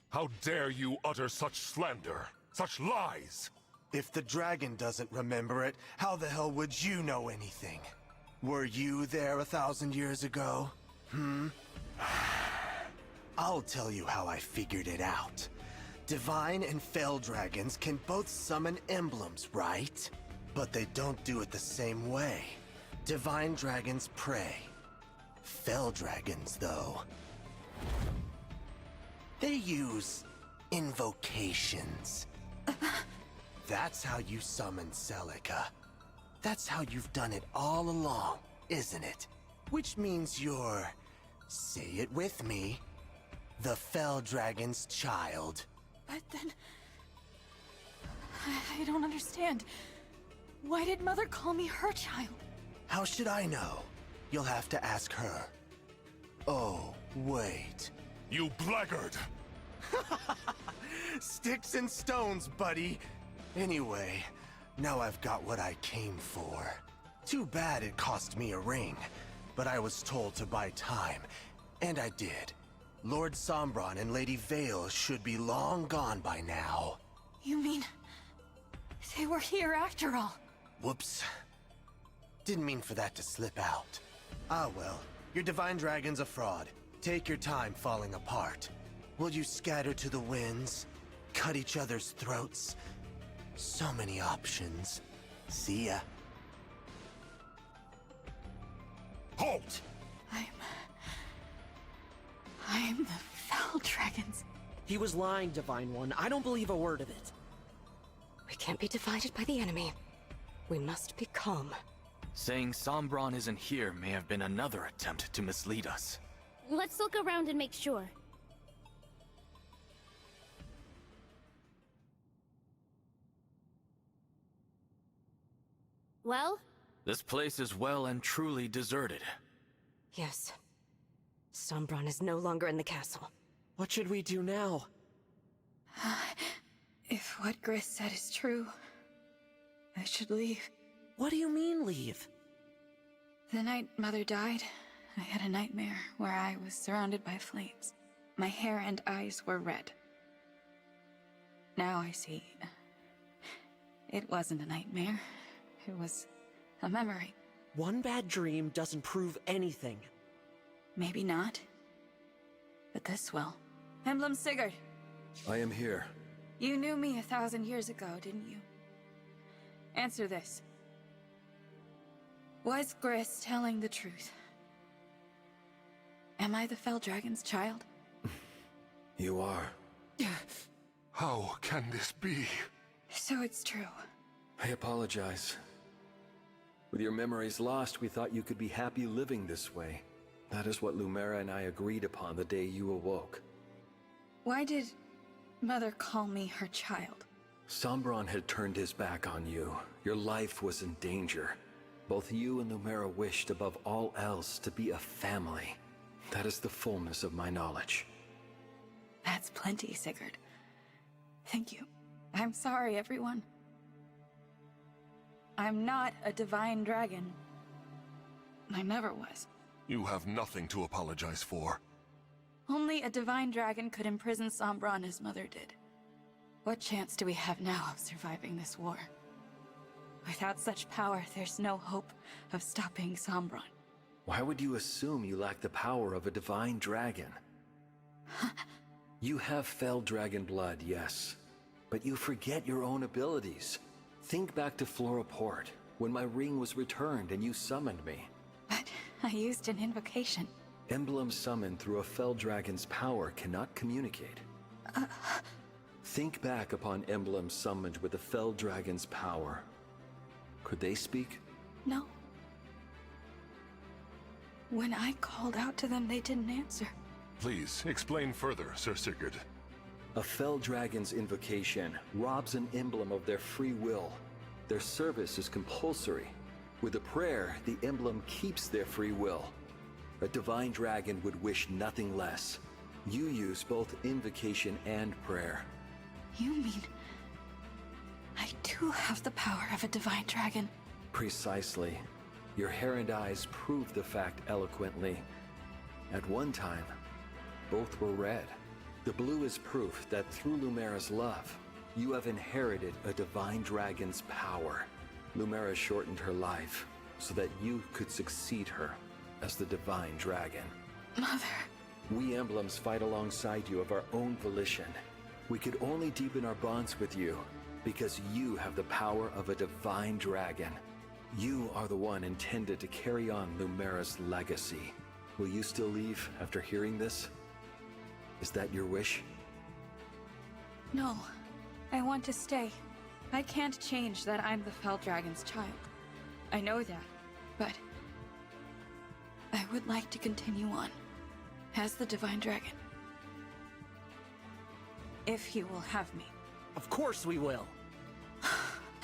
How dare you utter such slander, such lies? If the dragon doesn't remember it, how the hell would you know anything? Were you there 1,000 years ago? I'll tell you how I figured it out. Divine and Fell Dragons can both summon emblems, right? But they don't do it the same way. Divine dragons pray. Fell Dragons, though, they use invocations. That's how you summon Celica. That's how you've done it all along, isn't it? Which means you're, say it with me, the Fell Dragon's child. But then... I don't understand. Why did Mother call me her child? How should I know? You'll have to ask her. Oh, wait. You blackguard! Sticks and stones, buddy. Anyway, now I've got what I came for. Too bad it cost me a ring, but I was told to buy time, and I did. Lord Sombron and Lady Vale should be long gone by now. You mean... they were here after all? Whoops. Didn't mean for that to slip out. Ah well, your divine dragon's a fraud. Take your time falling apart. Will you scatter to the winds? Cut each other's throats? So many options. See ya. Halt! I'm the Fell Dragons. He was lying, Divine One. I don't believe a word of it. We can't be divided by the enemy. We must be calm. Saying Sombron isn't here may have been another attempt to mislead us. Let's look around and make sure. Well? This place is well and truly deserted. Yes. Sombron is no longer in the castle. What should we do now? If what Gris said is true, I should leave. What do you mean, leave? The night Mother died, I had a nightmare where I was surrounded by flames. My hair and eyes were red. Now I see. It wasn't a nightmare. It was a memory. One bad dream doesn't prove anything. Maybe not. But this will. Emblem Sigurd, I am here. you knew me 1,000 years ago, didn't you? Answer this. Was Gris telling the truth? Am I the Fell Dragon's child? You are. How can this be? So it's true. I apologize. With your memories lost, we thought you could be happy living this way. That is what Lumera and I agreed upon the day you awoke. Why did Mother call me her child? Sombron had turned his back on you. Your life was in danger. Both you and Lumera wished above all else to be a family. That is the fullness of my knowledge. That's plenty, Sigurd. Thank you. I'm sorry, everyone. I'm not a divine dragon. I never was. You have nothing to apologize for. Only a divine dragon could imprison Sombron as Mother did. What chance do we have now of surviving this war? Without such power, there's no hope of stopping Sombron. Why would you assume you lack the power of a divine dragon? You have fell dragon blood, yes. But you forget your own abilities. Think back to Flora Port, when my ring was returned and you summoned me. But I used an invocation. Emblems summoned through a fell dragon's power cannot communicate. Think back upon emblems summoned with the fell dragon's power. Could they speak? No. When I called out to them, they didn't answer. Please, explain further, Sir Sigurd. A fell dragon's invocation robs an emblem of their free will. Their service is compulsory. With a prayer, the emblem keeps their free will. A divine dragon would wish nothing less. You use both invocation and prayer. You mean... I do have the power of a divine dragon? Precisely. Your hair and eyes prove the fact eloquently. At one time, both were red. The blue is proof that through Lumera's love, you have inherited a divine dragon's power. Lumera shortened her life so that you could succeed her as the divine dragon. Mother... We emblems fight alongside you of our own volition. We could only deepen our bonds with you because you have the power of a divine dragon. You are the one intended to carry on Lumera's legacy. Will you still leave after hearing this? Is that your wish? No. I want to stay. I can't change that I'm the Fell Dragon's child. I know that, but... I would like to continue on as the Divine Dragon. If you will have me. Of course we will.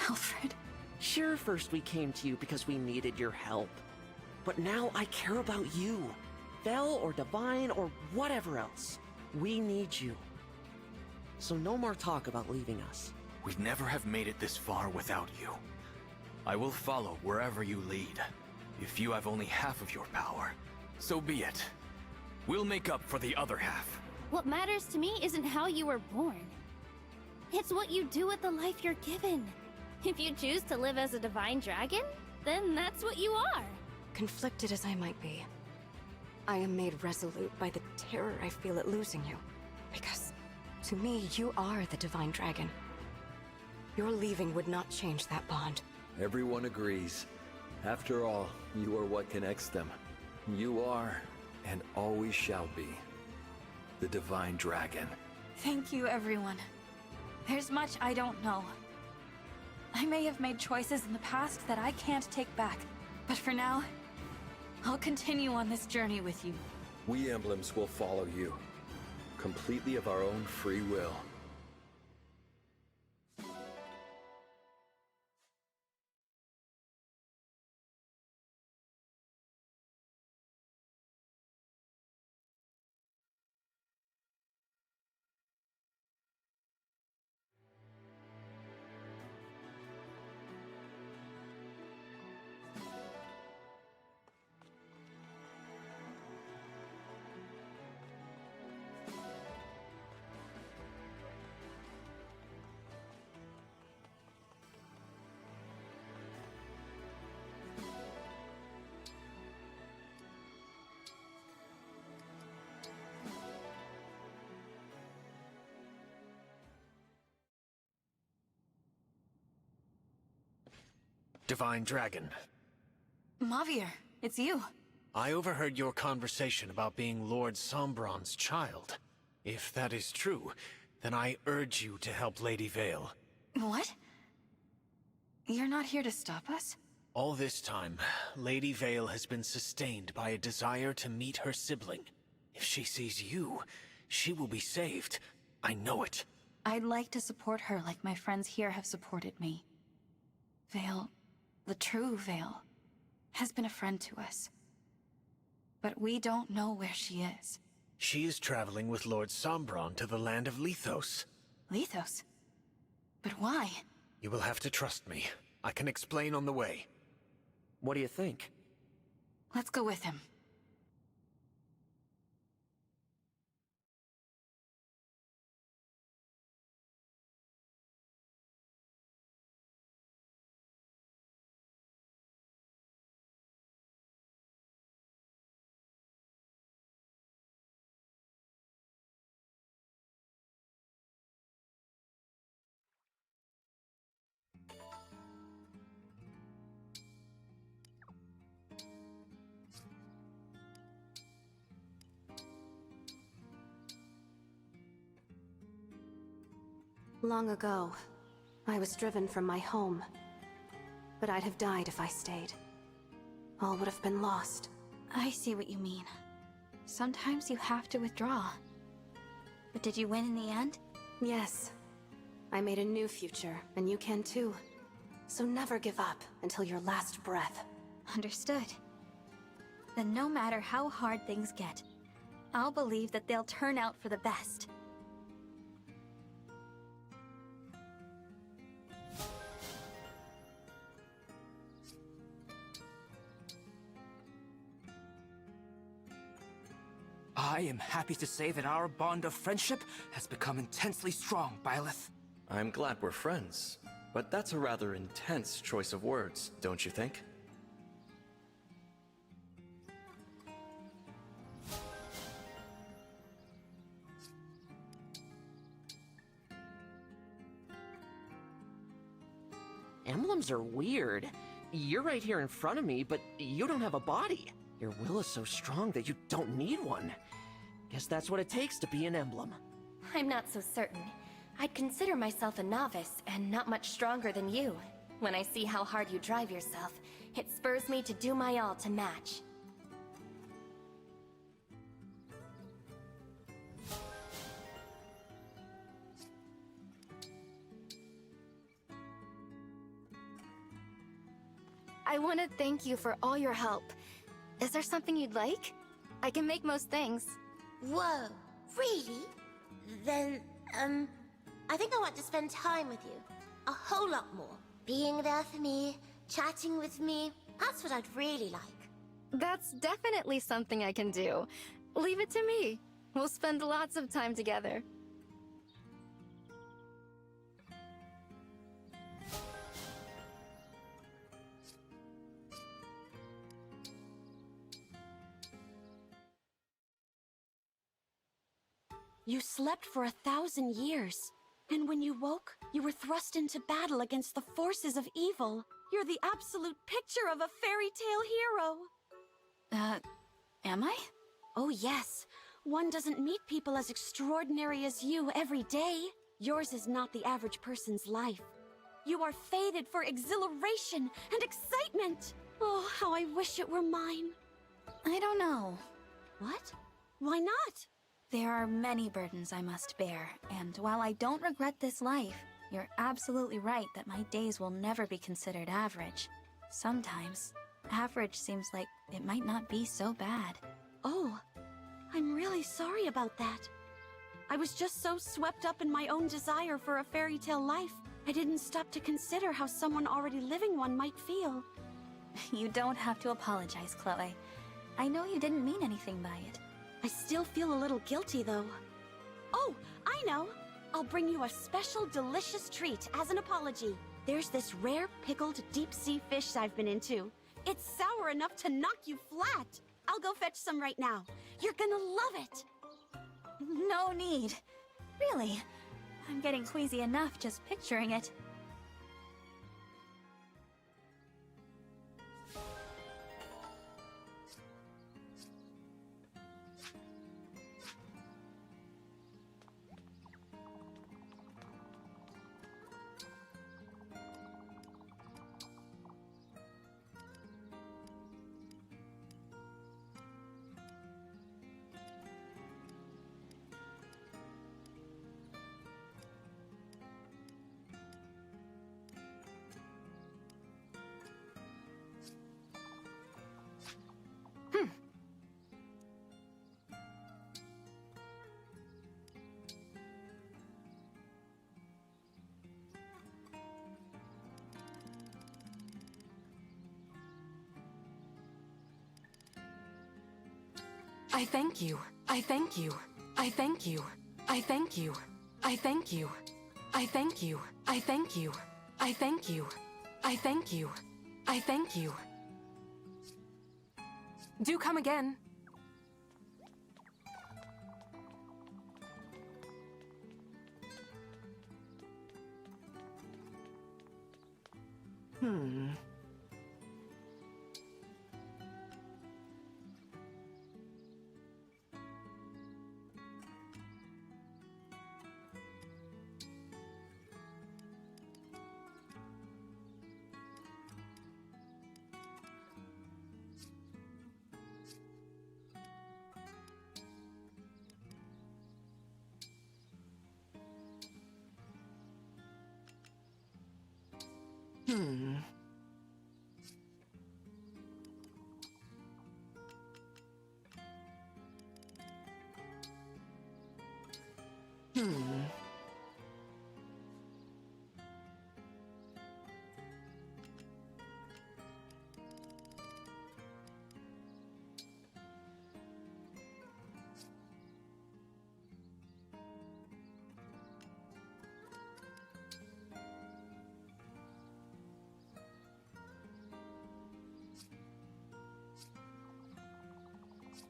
Alfred. Sure, first we came to you because we needed your help. But now I care about you. Fell or divine or whatever else. We need you. So no more talk about leaving us. We'd never have made it this far without you. I will follow wherever you lead. If you have only half of your power, so be it. We'll make up for the other half. What matters to me isn't how you were born. It's what you do with the life you're given. If you choose to live as a divine dragon, then that's what you are. Conflicted as I might be, I am made resolute by the terror I feel at losing you. Because, to me, you are the divine dragon. Your leaving would not change that bond. Everyone agrees. After all, you are what connects them. You are, and always shall be, the divine dragon. Thank you, everyone. There's much I don't know. I may have made choices in the past that I can't take back, but for now, I'll continue on this journey with you. We emblems will follow you, completely of our own free will. Divine Dragon. Mavier, it's you. I overheard your conversation about being Lord Sombron's child. If that is true, then I urge you to help Lady Vale. What? You're not here to stop us? All this time, Lady Vale has been sustained by a desire to meet her sibling. If she sees you, she will be saved. I know it. I'd like to support her like my friends here have supported me. Vale, the true Vale, has been a friend to us. But we don't know where she is. She is traveling with Lord Sombron to the land of Lethos. Lethos? But why? You will have to trust me. I can explain on the way. What do you think? Let's go with him. Long ago, I was driven from my home. But I'd have died if I stayed. All would have been lost. I see what you mean. Sometimes you have to withdraw. But did you win in the end? Yes. I made a new future, and you can too. So never give up until your last breath. Understood. Then no matter how hard things get, I'll believe that they'll turn out for the best. I am happy to say that our bond of friendship has become intensely strong, Byleth. I'm glad we're friends, but that's a rather intense choice of words, don't you think? Emblems are weird. You're right here in front of me, but you don't have a body. Your will is so strong that you don't need one. Guess that's what it takes to be an emblem. I'm not so certain. I'd consider myself a novice and not much stronger than you. When I see how hard you drive yourself, it spurs me to do my all to match. I want to thank you for all your help. Is there something you'd like? I can make most things. Whoa, really? Then, I think I want to spend time with you. A whole lot more. Being there for me, chatting with me, that's what I'd really like. That's definitely something I can do. Leave it to me. We'll spend lots of time together. You slept for 1,000 years. And when you woke, you were thrust into battle against the forces of evil. You're the absolute picture of a fairy tale hero. Am I? Oh yes. One doesn't meet people as extraordinary as you every day. Yours is not the average person's life. You are fated for exhilaration and excitement. Oh, how I wish it were mine. I don't know. What? Why not? There are many burdens I must bear, and while I don't regret this life, you're absolutely right that my days will never be considered average. Sometimes, average seems like it might not be so bad. Oh, I'm really sorry about that. I was just so swept up in my own desire for a fairy tale life, I didn't stop to consider how someone already living one might feel. You don't have to apologize, Chloe. I know you didn't mean anything by it. I still feel a little guilty, though. Oh, I know! I'll bring you a special delicious treat as an apology. There's this rare pickled deep-sea fish I've been into. It's sour enough to knock you flat. I'll go fetch some right now. You're gonna love it! No need. Really. I'm getting queasy enough just picturing it. I thank you. I thank you. I thank you. I thank you. I thank you. I thank you. I thank you. I thank you. I thank you. I thank you. Do come again.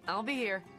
I'll be here.